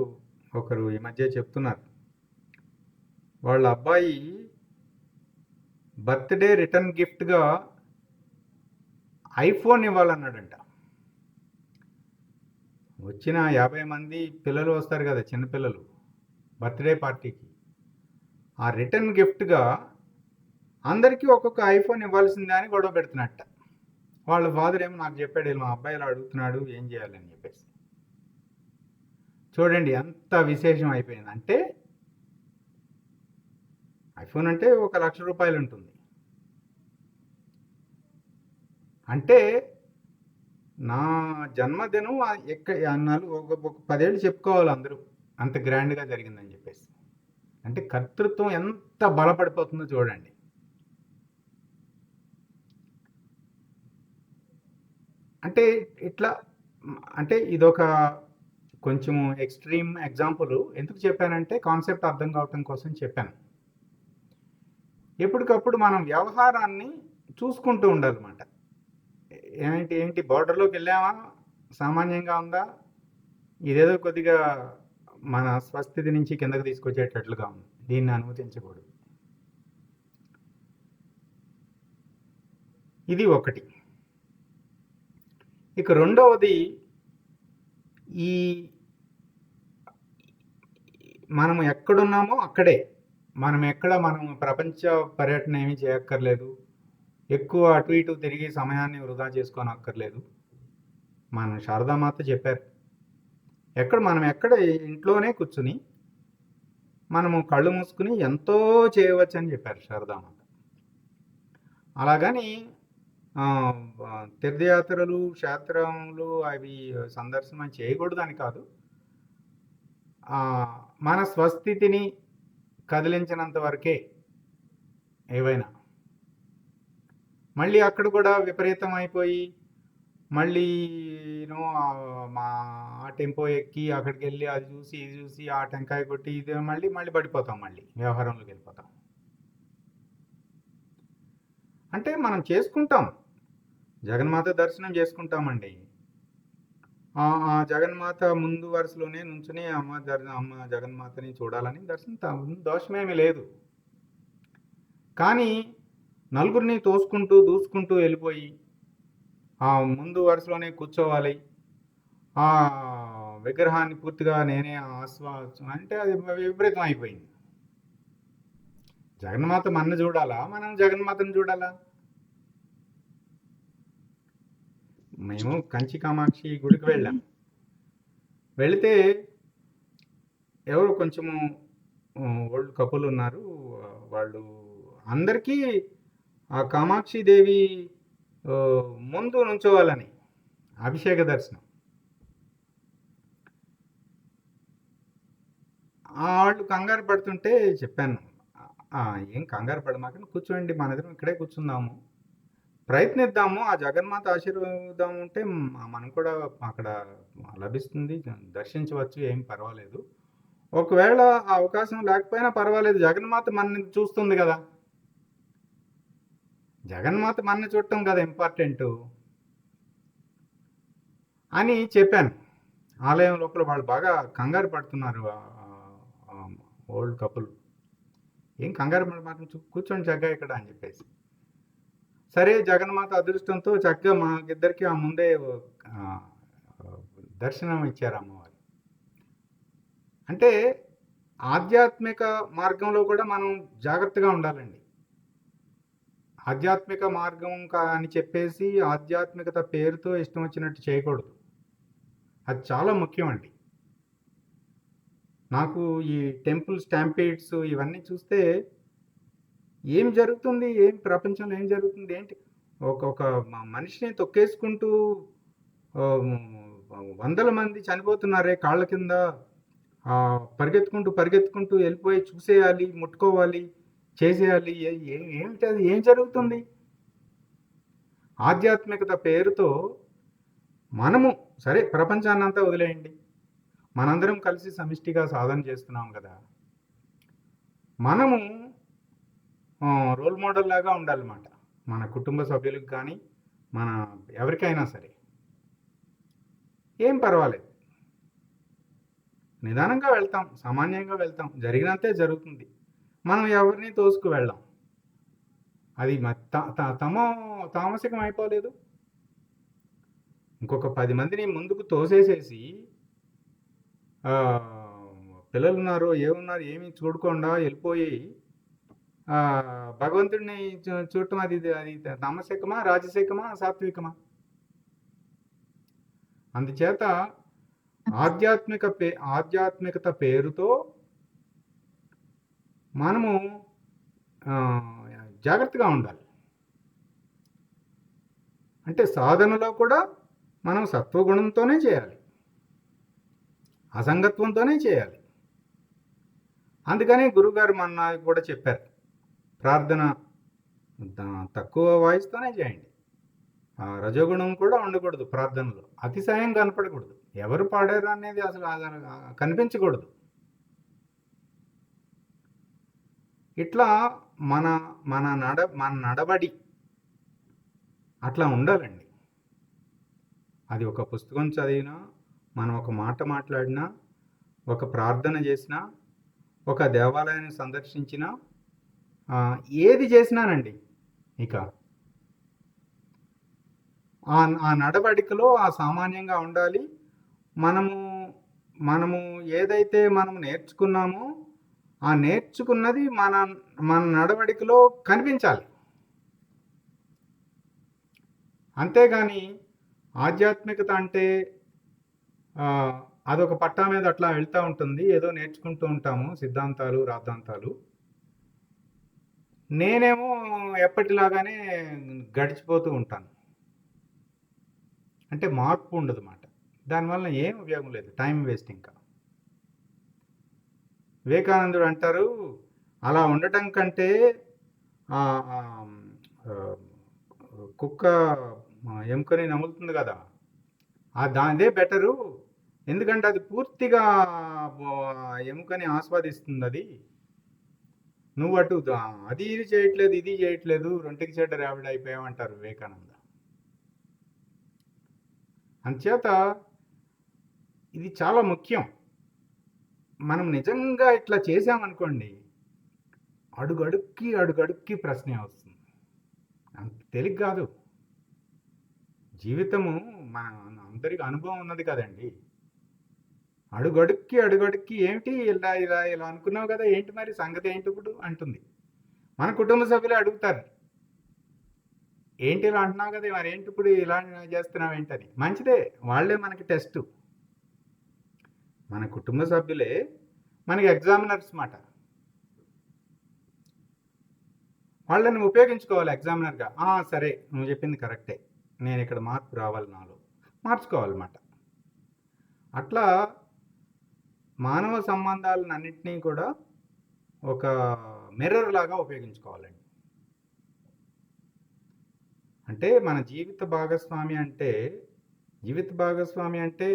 ఒకరు ఈ మధ్య చెప్తున్నారు, వాళ్ళ అబ్బాయి బర్త్డే రిటర్న్ గిఫ్ట్గా ఐఫోన్ ఇవ్వాలన్నాడంట. వచ్చిన 50 మంది పిల్లలు వస్తారు కదా, చిన్నపిల్లలు బర్త్డే పార్టీకి, ఆ రిటర్న్ గిఫ్ట్గా అందరికీ ఒక్కొక్క ఐఫోన్ ఇవ్వాల్సిందే అని గొడవ పెడుతున్నట్ట. వాళ్ళ ఫాదర్ ఏమో నాకు చెప్పాడు, మా అబ్బాయి ఇలా అడుగుతున్నాడు, ఏం చేయాలని చెప్పేసి. చూడండి ఎంత విశేషం అయిపోయింది. అంటే ఐఫోన్ అంటే 1,00,000 రూపాయలు ఉంటుంది. అంటే నా జన్మదినం ఒక 10 ఏళ్ళు చెప్పుకోవాలి అందరూ, అంత గ్రాండ్గా జరిగిందని చెప్పేసి. అంటే కర్తృత్వం ఎంత బలపడిపోతుందో చూడండి. అంటే ఇట్లా, అంటే ఇదొక కొంచెం ఎక్స్ట్రీమ్ ఎగ్జాంపుల్. ఎందుకు చెప్పానంటే కాన్సెప్ట్ అర్థం కావటం కోసం చెప్పాను. ఎప్పటికప్పుడు మనం వ్యవహారాన్ని చూసుకుంటూ ఉండాలన్నమాట. ఏంటి బార్డర్లోకి వెళ్ళామా, సామాన్యంగా ఉందా, ఇదేదో కొద్దిగా మన స్వస్థితి నుంచి కిందకు తీసుకొచ్చేటట్లుగా ఉంది, దీన్ని అనుమతించకూడదు. ఇది ఒకటి. ఇక రెండవది, ఈ మనము ఎక్కడున్నామో అక్కడే, మనం ప్రపంచ పర్యటన ఏమీ చేయక్కర్లేదు, ఎక్కువ అటు ఇటు తిరిగి సమయాన్ని వృధా చేసుకోనక్కర్లేదు. మన శారదామాత చెప్పారు, మనం ఎక్కడ ఇంట్లోనే కూర్చుని మనము కళ్ళు మూసుకుని ఎంతో చేయవచ్చు అని చెప్పారు శారదామాత. అలాగని తీర్థయాత్రలు, క్షేత్రములు అవి సందర్శనం చేయకూడదని కాదు. మన స్వస్థితిని కదిలించినంత వరకే ఏవైనా. మళ్ళీ అక్కడ కూడా విపరీతం అయిపోయి మళ్ళీ మా టెంపో ఎక్కి అక్కడికి వెళ్ళి అది చూసి ఇది చూసి ఆ టెంకాయ కొట్టి ఇది మళ్ళీ పడిపోతాం, మళ్ళీ వ్యవహారంలోకి వెళ్ళిపోతాం. అంటే మనం చేసుకుంటాం, జగన్మాత దర్శనం చేసుకుంటామండి. ఆ జగన్మాత ముందు వరుసలోనే నుంచుని అమ్మ జగన్మాతని చూడాలని దర్శనం, దోషమేమీ లేదు. కానీ నలుగురిని తోసుకుంటూ దూసుకుంటూ వెళ్ళిపోయి ఆ ముందు వరుసలోనే కూర్చోవాలి, ఆ విగ్రహాన్ని పూర్తిగా నేనే అంటే అది విపరీతం అయిపోయింది. జగన్మాత మనని చూడాలా, మనం జగన్మాతను చూడాలా? మేము కంచి కామాక్షి గుడికి వెళ్ళాం. వెళితే ఎవరు కొంచెము ఓల్డ్ కపుల్ ఉన్నారు, వాళ్ళు అందరికీ ఆ కామాక్షి దేవి ముందు నుంచోవాలని అభిషేక దర్శనం. వాళ్ళు కంగారు పడుతుంటే చెప్పాను, "ఆ, ఏం కంగారు పడమాకండి, కూర్చోండి, మన ఇద్దరం ఇక్కడే కూర్చుందాము, ప్రయత్నిద్దాము, ఆ జగన్మాత ఆశీర్వాదం ఉంటే మనం కూడా అక్కడ లభిస్తుంది, దర్శించవచ్చు, ఏం పర్వాలేదు. ఒకవేళ ఆ అవకాశం లేకపోయినా పర్వాలేదు, జగన్మాత మనని చూస్తుంది కదా, జగన్మాత మనని చూడటం కదా ఇంపార్టెంట్" అని చెప్పాను. ఆలయం లోపల వాళ్ళు బాగా కంగారు పడుతున్నారు, ఓల్డ్ కపుల్. ఏం కంగారు పడమాకండి, కూర్చోండి చక్కగా ఇక్కడ అని చెప్పేసి. సరే, జగన్మాత అదృష్టంతో చక్కగా మాకిద్దరికి ఆ ముందే ఆ, దర్శనం ఇచ్చారు అమ్మవారు. అంటే ఆధ్యాత్మిక మార్గంలో కూడా మనం జాగ్రత్తగా ఉండాలండి. ఆధ్యాత్మిక మార్గం అని చెప్పేసి ఆధ్యాత్మికత పేరుతో ఇష్టం వచ్చినట్టు చేయకూడదు. అది చాలా ముఖ్యం అండి. నాకు ఈ టెంపుల్ స్టాంపీడ్స్ ఇవన్నీ చూస్తే ఏం జరుగుతుంది, ఏం ప్రపంచంలో ఏం జరుగుతుంది, ఏంటి, ఒక మనిషిని తొక్కేసుకుంటూ ఆ, వందల మంది చనిపోతున్నారే కాళ్ళ కింద, పరిగెత్తుకుంటూ పరిగెత్తుకుంటూ వెళ్ళిపోయి చూసేయాలి, ముట్టుకోవాలి, చేసేయాలి, ఏమిటి అది, ఏం జరుగుతుంది? ఆధ్యాత్మికత పేరుతో మనము, సరే ప్రపంచాన్నంతా వదిలేయండి, మనందరం కలిసి సమిష్టిగా సాధన చేస్తున్నాం కదా, మనము రోల్ మోడల్ లాగా ఉండాలన్నమాట. మన కుటుంబ సభ్యులకు కానీ మన ఎవరికైనా సరే ఏం పర్వాలేదు, నిదానంగా వెళ్తాం, సామాన్యంగా వెళ్తాం, జరిగినంతే జరుగుతుంది, మనం ఎవరిని తోసుకు వెళ్ళాం. అది తామసికం అయిపోలేదు. ఇంకొక 10 మందిని ముందుకు తోసేసేసి పిల్లలు ఉన్నారు, ఏమున్నారు, ఏమి చూడకుండా వెళ్ళిపోయి భగవంతుడిని చూడటం, అది తామసికమా, రాజసికమా, సాత్వికమా? అందుచేత ఆధ్యాత్మికత పేరుతో మనము జాగ్రత్తగా ఉండాలి. అంటే సాధనలో కూడా మనం సత్వగుణంతోనే చేయాలి, అసంగత్వంతోనే చేయాలి. అందుకని గురుగారు మొన్న కూడా చెప్పారు, ప్రార్థన తక్కువ వాయిస్తోనే చేయండి, రజోగుణం కూడా ఉండకూడదు ప్రార్థనలో, అతిశయం కనపడకూడదు, ఎవరు పాడారు అనేది అసలు కనిపించకూడదు. ఇట్లా మన నడవడి అట్లా ఉండాలండి. అది ఒక పుస్తకం చదివినా, మనం ఒక మాట మాట్లాడినా, ఒక ప్రార్థన చేసినా, ఒక దేవాలయాన్ని సందర్శించినా, ఏది చేసినానండి, ఇక ఆ నడవడికలో ఆ సామాన్యంగా ఉండాలి. మనము ఏదైతే మనం నేర్చుకున్నామో ఆ నేర్చుకున్నది మన నడవడికలో కనిపించాలి. అంతేగాని ఆధ్యాత్మికత అంటే అదొక పట్టా మీద అట్లా వెళ్తూ ఉంటుంది, ఏదో నేర్చుకుంటూ ఉంటాము, సిద్ధాంతాలు రాద్ధాంతాలు. నేనేమో ఎప్పటిలాగానే గడిచిపోతూ ఉంటాను. అంటే మార్పు ఉండదు అన్నమాట. దానివల్ల ఏం ఉపయోగం లేదు, టైం వేస్ట్. ఇంకా వివేకానందుడు అంటారు, అలా ఉండటం కంటే కుక్క ఎముకని నములుతుంది కదా, దానిదే బెటరు. ఎందుకంటే అది పూర్తిగా ఎముకని ఆస్వాదిస్తుంది. అది నువ్వు అటు అది ఇది చేయట్లేదు, ఇది చేయట్లేదు, రొంటికి చెడ్డ రావిడ అయిపోయామంటారు వివేకానంద. అంచేత ఇది చాలా ముఖ్యం. మనం నిజంగా ఇట్లా చేసామనుకోండి, అడుగడుక్కి ప్రశ్నే వస్తుంది. అంత తేలిక కాదు. జీవితము మన అందరికి అనుభవం ఉన్నది కదండి. అడుగడుక్కి ఏమిటి, ఇలా అనుకున్నావు కదా, ఏంటి మరి సంగతి ఏంటి ఇప్పుడు అంటుంది. మన కుటుంబ సభ్యులు అడుగుతారు, ఏంటి ఇలా అంటున్నావు కదా, మరి ఏంటి ఇప్పుడు ఇలా చేస్తున్నావు ఏంటని. మంచిదే, వాళ్ళే మనకి టెస్ట్. మన కుటుంబ సభ్యులే మనకి ఎగ్జామినర్స్ మాట. వాళ్ళని ఉపయోగించుకోవాలి ఎగ్జామినర్గా. సరే, నువ్వు చెప్పింది కరెక్టే, నేను ఇక్కడ మార్పు రావాలి, నాలో మార్చుకోవాలన్నమాట. అట్లా మానవ సంబంధాలన్నింటినీ కూడా ఒక మిర్రర్ లాగా ఉపయోగించుకోవాలండి. అంటే మన జీవిత భాగస్వామి అంటే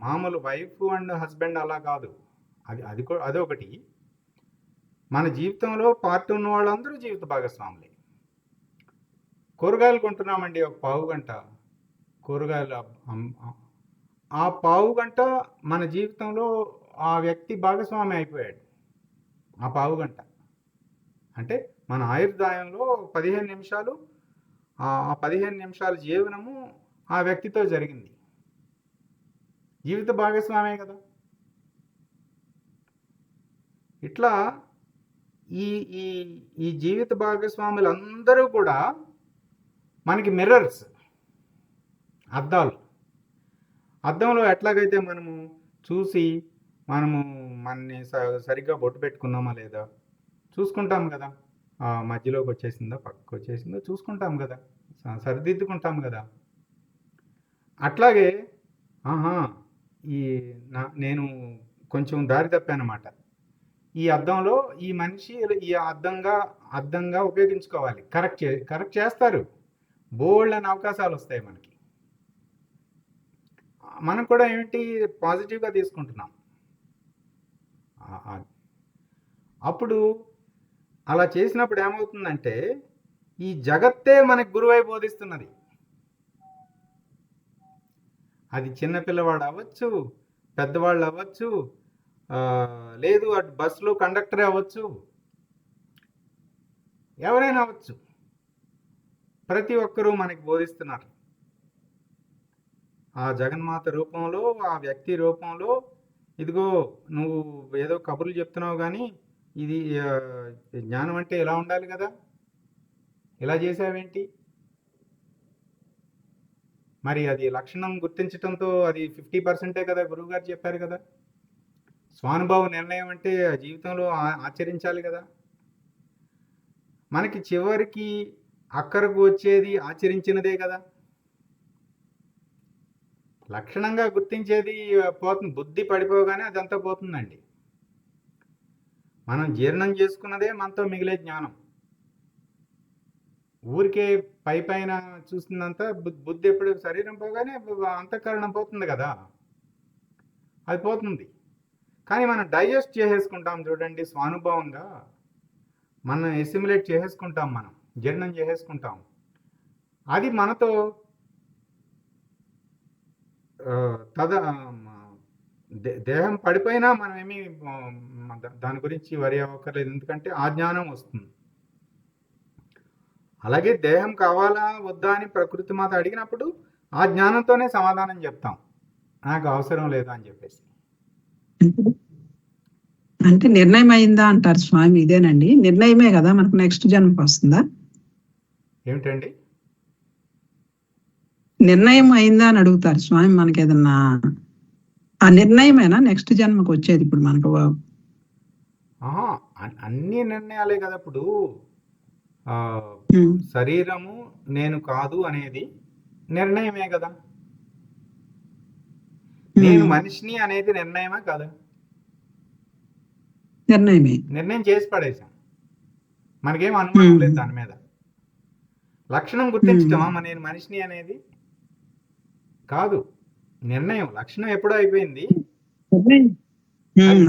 మామూలు వైఫ్ అండ్ హస్బెండ్ అలా కాదు. అదొకటి. మన జీవితంలో పార్ట్ ఉన్న వాళ్ళందరూ జీవిత భాగస్వాములే. కూరగాయలు కొంటున్నామండి, ఒక పావు గంట కూరగాయలు ఆ పావు గంట మన జీవితంలో ఆ వ్యక్తి భాగస్వామి అయిపోయాడు. ఆ పావు గంట అంటే మన ఆయుర్దాయంలో 15 నిమిషాలు, ఆ 15 నిమిషాల జీవనము ఆ వ్యక్తితో జరిగింది. జీవిత భాగస్వామే కదా. ఇట్లా ఈ ఈ ఈ జీవిత భాగస్వాములందరూ కూడా మనకి మిర్రర్స్, అద్దంలో ఎట్లాగైతే మనము చూసి మనని సరిగ్గా బొట్టు పెట్టుకున్నామా లేదా చూసుకుంటాం కదా. మధ్యలోకి వచ్చేసిందా, పక్కకు వచ్చేసిందో చూసుకుంటాం కదా, సరిదిద్దుకుంటాం కదా. అట్లాగే నేను కొంచెం దారి తప్పానమాట. ఈ అద్దంలో ఈ మనిషి ఈ అద్దంగా ఉపయోగించుకోవాలి. కరెక్ట్ చేస్తారు. బోల్డ్ అని అవకాశాలు వస్తాయి మనకి. మనం కూడా ఏమిటి పాజిటివ్గా తీసుకుంటున్నాం. అప్పుడు అలా చేసినప్పుడు ఏమవుతుందంటే ఈ జగత్తే మనకు గురువై బోధిస్తున్నది. అది చిన్నపిల్లవాడు అవ్వచ్చు, పెద్దవాళ్ళు అవ్వచ్చు, లేదు అటు బస్సులో కండక్టరే అవ్వచ్చు, ఎవరైనా అవ్వచ్చు. ప్రతి ఒక్కరూ మనకి బోధిస్తున్నారు. ఆ జగన్మాత రూపంలో, ఆ వ్యక్తి రూపంలో, ఇదిగో నువ్వు ఏదో కబుర్లు చెప్తున్నావు కానీ ఇది జ్ఞానం అంటే ఇలా ఉండాలి కదా, ఇలా చేసావేంటి. మరి అది లక్షణం గుర్తించడంతో అది 50%ఏ కదా, గురువుగారు చెప్పారు కదా. స్వానుభవ నిర్ణయం అంటే జీవితంలో ఆచరించాలి కదా. మనకి చివరికి అక్కరకు వచ్చేది ఆచరించినదే కదా. లక్షణంగా గుర్తించేది పోతుంది, బుద్ధి పడిపోగానే అదంతా పోతుందండి. మనం జీర్ణం చేసుకున్నదే మనతో మిగిలే జ్ఞానం. ఊరికే పైన చూస్తుందంతా బుద్ధి ఎప్పుడు శరీరం పోగానే అంతఃకరణం పోతుంది కదా, అది పోతుంది. కానీ మనం డైజెస్ట్ చేసేసుకుంటాం చూడండి, స్వానుభవంగా మనం ఎసిమ్యులేట్ చేసేసుకుంటాం, మనం జీర్ణం చేసేసుకుంటాం. అది మనతో దేహం పడిపోయినా మనమేమి దాని గురించి వరి అవ్వక్కర్లేదు, ఎందుకంటే ఆ జ్ఞానం వస్తుంది. అలాగే దేహం కావాలా వద్దా అని ప్రకృతి మాత అడిగినప్పుడు ఆ జ్ఞానంతోనే సమాధానం చెప్తాం, నాకు అవసరం లేదా అని చెప్పేసి. అంటే నిర్ణయం అయిందా అంటారు స్వామి. ఇదేనండి నిర్ణయమే కదా మనకు నెక్స్ట్ జన్మకు వస్తుందా? ఏమిటండి నిర్ణయం అయిందా అని అడుగుతారు స్వామి. మనకి ఏదన్నా ఆ నిర్ణయమేనా నెక్స్ట్ జన్మకు వచ్చేది? ఇప్పుడు మనకు అన్ని నిర్ణయాలే కదా. ఇప్పుడు శరీరము నేను కాదు అనేది నిర్ణయమే కదా. నేను మనిషిని అనేది నిర్ణయమే కదా. నిర్ణయం చేసి పడేసాం, మనకేం అనుమానం లేదు దాని మీద. లక్షణం గుర్తించటమా నేను మనిషిని అనేది కాదు. నిర్ణయం, లక్షణం ఎప్పుడో అయిపోయింది,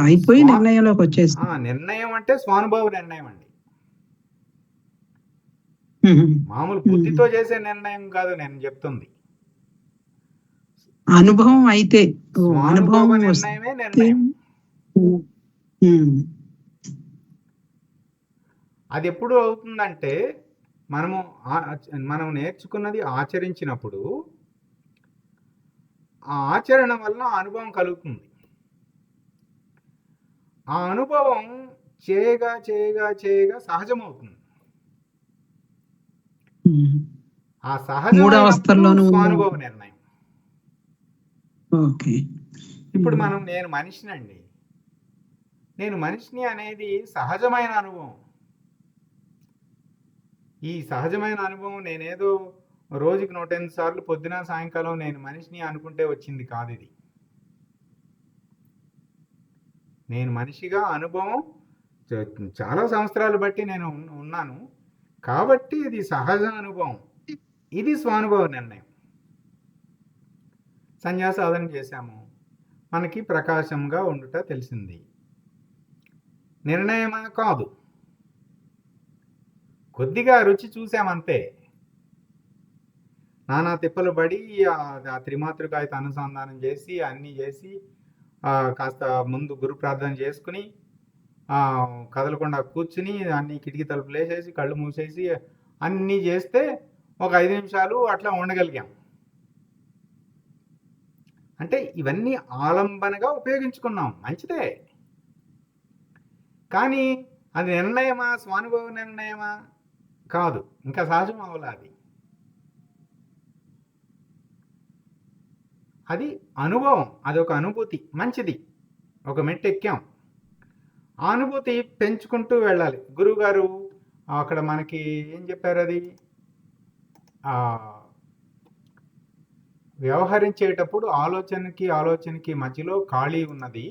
అయిపోయి నిర్ణయంలోకి వచ్చేసి. నిర్ణయం అంటే స్వానుభవ నిర్ణయం అండి, మామూలు బుద్ధితో చేసే నిర్ణయం కాదు నేను చెప్తుంది. అనుభవం అయితే స్వానుభవ నిర్ణయమే నిర్ణయం. అది ఎప్పుడు అవుతుందంటే మనం నేర్చుకున్నది ఆచరించినప్పుడు ఆ ఆచరణ వల్ల అనుభవం కలుగుతుంది. ఆ అనుభవం చేయగా చేయగా చేయగా సహజమవుతుంది. ఆ సహజమైన స్వానుభవ నిర్ణయం. ఇప్పుడు నేను మనిషినండి, నేను మనిషిని అనేది సహజమైన అనుభవం. ఈ సహజమైన అనుభవం నేనేదో రోజుకి 108 సార్లు పొద్దున సాయంకాలం నేను మనిషిని అనుకుంటే వచ్చింది కాదు. ఇది నేను మనిషిగా అనుభవం చాలా సంవత్సరాలు బట్టి నేను ఉన్నాను కాబట్టి ఇది సహజ అనుభవం. ఇది స్వానుభవ నిర్ణయం. సంధ్యా సాధన చేశాము, మనకి ప్రకాశంగా ఉండుట తెలిసింది. నిర్ణయమా కాదు, కొద్దిగా రుచి చూసామంతే. నానా తిప్పలు పడి ఆ త్రిమాతృకాయత అనుసంధానం చేసి అన్నీ చేసి కాస్త ముందు గురు ప్రార్థన చేసుకుని కదలకుండా కూర్చుని అన్ని కిటికీ తలుపులు వేసేసి కళ్ళు మూసేసి అన్నీ చేస్తే ఒక 5 నిమిషాలు అట్లా ఉండగలిగాం. అంటే ఇవన్నీ ఆలంబనగా ఉపయోగించుకున్నాం, మంచిదే. కానీ అది నిర్ణయమా, స్వానుభవ నిర్ణయమా? కాదు, ఇంకా సహజం అవ్వాలి. అది అనుభవం, అదొక అనుభూతి, మంచిది. ఒక మెట్టు ఎక్కాం, ఆ అనుభూతి పెంచుకుంటూ వెళ్ళాలి. గురువుగారు అక్కడ మనకి ఏం చెప్పారు? అది వ్యవహరించేటప్పుడు ఆలోచనకి మధ్యలో ఖాళీ ఉన్నది.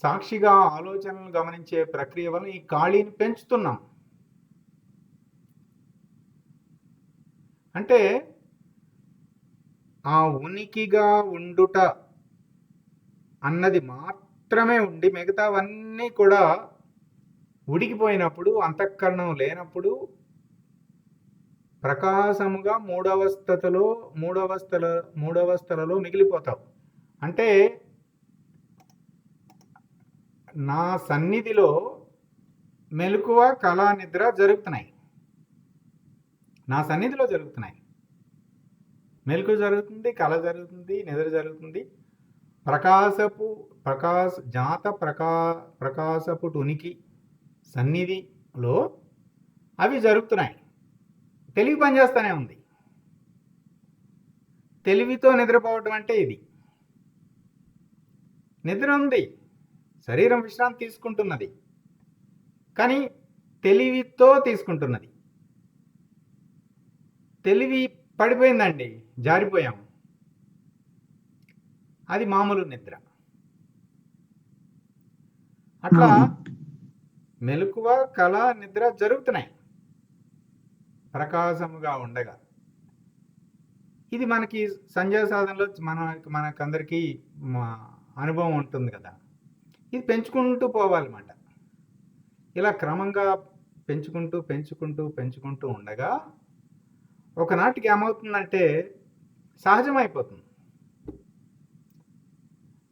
సాక్షిగా ఆలోచనలు గమనించే ప్రక్రియ వల్ల ఈ ఖాళీని పెంచుతున్నాం. అంటే ఆ ఉనికిగా ఉండుట అన్నది మాత్రమే ఉండి మిగతావన్నీ కూడా ఉడికిపోయినప్పుడు, అంతఃకరణం లేనప్పుడు ప్రకాశముగా మూడవస్థలలో మిగిలిపోతావు. అంటే నా సన్నిధిలో మెలకువ, కళ, నిద్ర జరుగుతున్నాయి. నా సన్నిధిలో జరుగుతున్నాయి. మెలకువ జరుగుతుంది, కళ జరుగుతుంది, నిద్ర జరుగుతుంది. ప్రకాశపు ఉనికి సన్నిధిలో అవి జరుగుతున్నాయి. తెలివి పనిచేస్తూనే ఉంది. తెలివితో నిద్రపోవటం అంటే ఇది. నిద్ర ఉంది, శరీరం విశ్రాంతి తీసుకుంటున్నది, కానీ తెలివితో తీసుకుంటున్నది. తెలివి పడిపోయిందండి, జారిపోయాం. అది మామూలు నిద్ర. అట్లా మెలకువ, కళ, నిద్ర జరుగుతున్నాయి ప్రకాశముగా ఉండగా. ఇది మనకి సంధ్యా సాధనలో మనకందరికీ అనుభవం ఉంటుంది కదా. ఇది పెంచుకుంటూ పోవాలన్నమాట. ఇలా క్రమంగా పెంచుకుంటూ ఉండగా ఒకనాటికి ఏమవుతుందంటే సహజమైపోతుంది.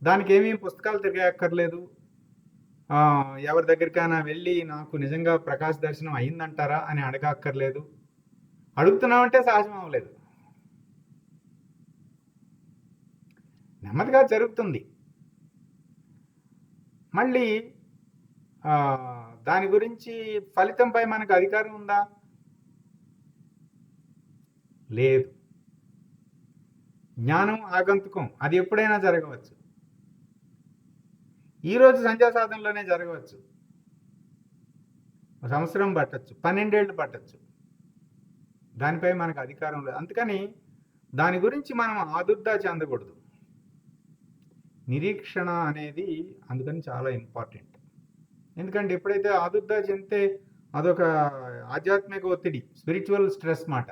దానికి ఏమీ పుస్తకాలు తిరగక్కర్లేదు. ఎవరి దగ్గరికైనా వెళ్ళి నాకు నిజంగా ప్రకాశ దర్శనం అయిందంటారా అని అడగక్కర్లేదు. అడుగుతున్నామంటే సహజం అవ్వలేదు. నెమ్మదిగా జరుగుతుంది. మళ్ళీ దాని గురించి ఫలితంపై మనకు అధికారం ఉందా? లేదు. జ్ఞానం ఆగంతుకం, అది ఎప్పుడైనా జరగవచ్చు. ఈరోజు సంధ్యా సాధనలోనే జరగవచ్చు. సంవత్సరం పట్టచ్చు, 12 ఏళ్ళు పట్టచ్చు. దానిపై మనకు అధికారం లేదు. అందుకని దాని గురించి మనం ఆదుర్దా చెందకూడదు. నిరీక్షణ అనేది అందుకని చాలా ఇంపార్టెంట్. ఎందుకంటే ఎప్పుడైతే ఆదుర్దా చెందితే అదొక ఆధ్యాత్మిక ఒత్తిడి, స్పిరిచువల్ స్ట్రెస్ మాట.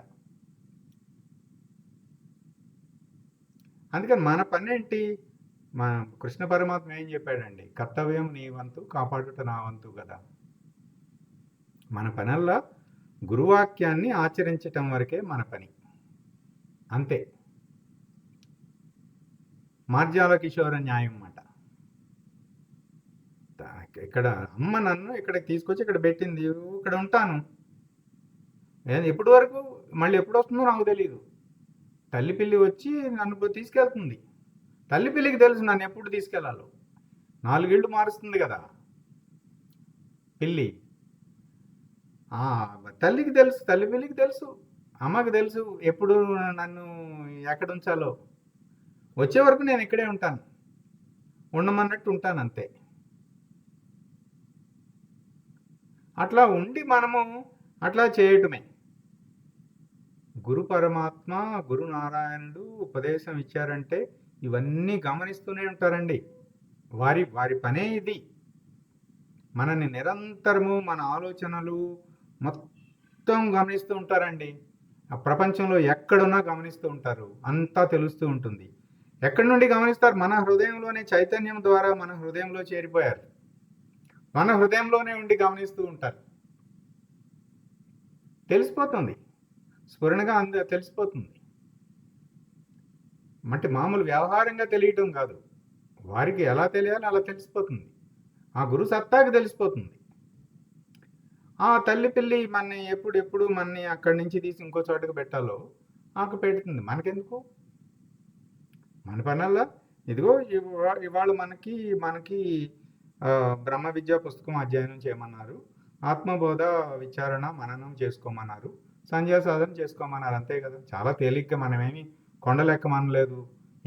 అందుకని మన పని ఏంటి? మన కృష్ణ పరమాత్మ ఏం చెప్పాడండి? కర్తవ్యం నీ వంతు, కాపాడుట నా వంతు కదా. మన పనల్లా గురువాక్యాన్ని ఆచరించటం వరకే మన పని, అంతే. మార్జాల కిషోర న్యాయం అన్నమాట. ఇక్కడ అమ్మ నన్ను ఇక్కడికి తీసుకొచ్చి ఇక్కడ పెట్టింది, ఇక్కడ ఉంటాను. ఎప్పటి వరకు, మళ్ళీ ఎప్పుడు వస్తుందో నాకు తెలియదు. తల్లి పిల్లి వచ్చి నన్ను తీసుకెళ్తుంది. తల్లి పిల్లికి తెలుసు నన్ను ఎప్పుడు తీసుకెళ్లాలో. 4 ఇళ్ళు మారుస్తుంది కదా పిల్లి. తల్లికి తెలుసు, తల్లి పిల్లికి తెలుసు, అమ్మకి తెలుసు ఎప్పుడు నన్ను ఎక్కడ ఉంచాలో. వచ్చే వరకు నేను ఇక్కడే ఉంటాను, ఉండమన్నట్టు ఉంటాను, అంతే. అట్లా ఉండి మనము అట్లా చేయటమే. గురు పరమాత్మ, గురు నారాయణుడు ఉపదేశం ఇచ్చారంటే ఇవన్నీ గమనిస్తూనే ఉంటారండి. వారి వారి పనే ఇది. మనని నిరంతరము మన ఆలోచనలు మొత్తం గమనిస్తూ ఉంటారండి. ఆ ప్రపంచంలో ఎక్కడున్నా గమనిస్తూ ఉంటారు. అంతా తెలుస్తూ ఉంటుంది. ఎక్కడి నుండి గమనిస్తారు? మన హృదయంలోనే చైతన్యం ద్వారా మన హృదయంలో చేరిపోయారు. మన హృదయంలోనే ఉండి గమనిస్తూ ఉంటారు. తెలిసిపోతుంది, స్ఫురణగా తెలిసిపోతుంది. అంటే మామూలు వ్యవహారంగా తెలియటం కాదు, వారికి ఎలా తెలియాలో అలా తెలిసిపోతుంది. ఆ గురు సత్తాకి తెలిసిపోతుంది. ఆ తల్లి పిల్లి మనని ఎప్పుడు మనని అక్కడి నుంచి తీసి ఇంకో చోటకి పెట్టాలో ఆకు పెడుతుంది. మనకెందుకు? మన పనల్లా ఇదిగో ఇవాళ మనకి బ్రహ్మ విద్యా పుస్తకం అధ్యయనం చేయమన్నారు, ఆత్మబోధ విచారణ మననం చేసుకోమన్నారు, సంధ్యా సాధన చేసుకోమన్నారు. అంతే కదా. చాలా తేలిగ్గా మనమేమి కొండలెక్కమనలేదు,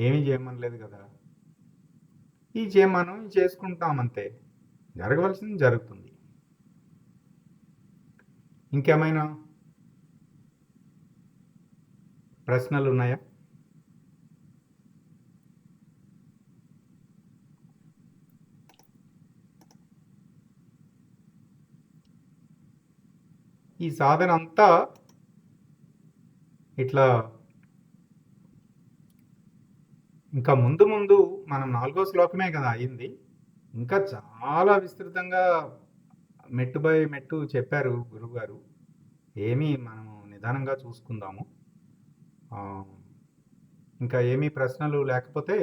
ఏమీ చేయమనలేదు కదా. మనం చేసుకుంటాం అంతే. జరగవలసింది జరుగుతుంది. ఇంకేమైనా ప్రశ్నలు ఉన్నాయా? ఈ సాధన అంతా ఇట్లా ఇంకా ముందు మనం 4వ శ్లోకమే కదా అయింది. ఇంకా చాలా విస్తృతంగా మెట్టు బై మెట్టు చెప్పారు గురువుగారు. మనము నిదానంగా చూసుకుందాము. ఇంకా ఏమీ ప్రశ్నలు లేకపోతే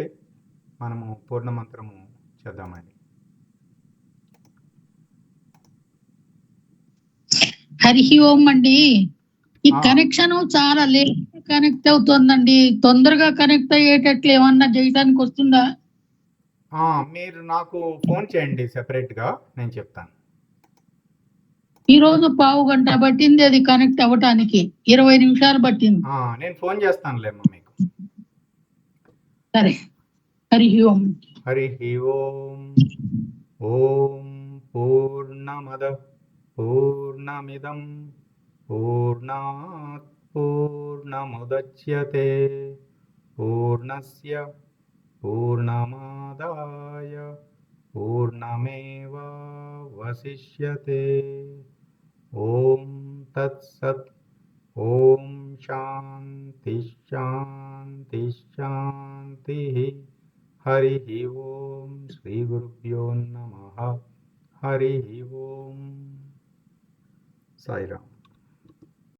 మనము పూర్ణమంత్రము చేద్దామండి. హరి ఓం అండి. ఈ ఆ. కనెక్షన్ చాలా లేట్ కనెక్ట్ అవుతుందండి. తొందరగా కనెక్ట్ అయ్యేటట్లు ఏమన్నా చేయడానికి వస్తుందా? మీరు నాకు ఫోన్ చేయండి సెపరేట్గా, నేను చెప్తాను. ఈ రోజు పావు గంట పట్టింది అది కనెక్ట్ అవ్వటానికి, 20 నిమిషాలు పట్టింది. నేను ఫోన్ చేస్తానులేమ్మా మీకు. సరే. హరి ఓం. హరి ఓం. ఓం పూర్ణమద పూర్ణమిదం పూర్ణాత్ పూర్ణముదచ్యతే పూర్ణస్య పూర్ణమాదాయ పూర్ణమేవావశిష్యతే. ఓం తత్సత్. ఓం శాంతి శాంతి శాంతి. హరి ఓం. శ్రీ గురుభ్యో నమః. హరి ఓం. సాయిరామ్.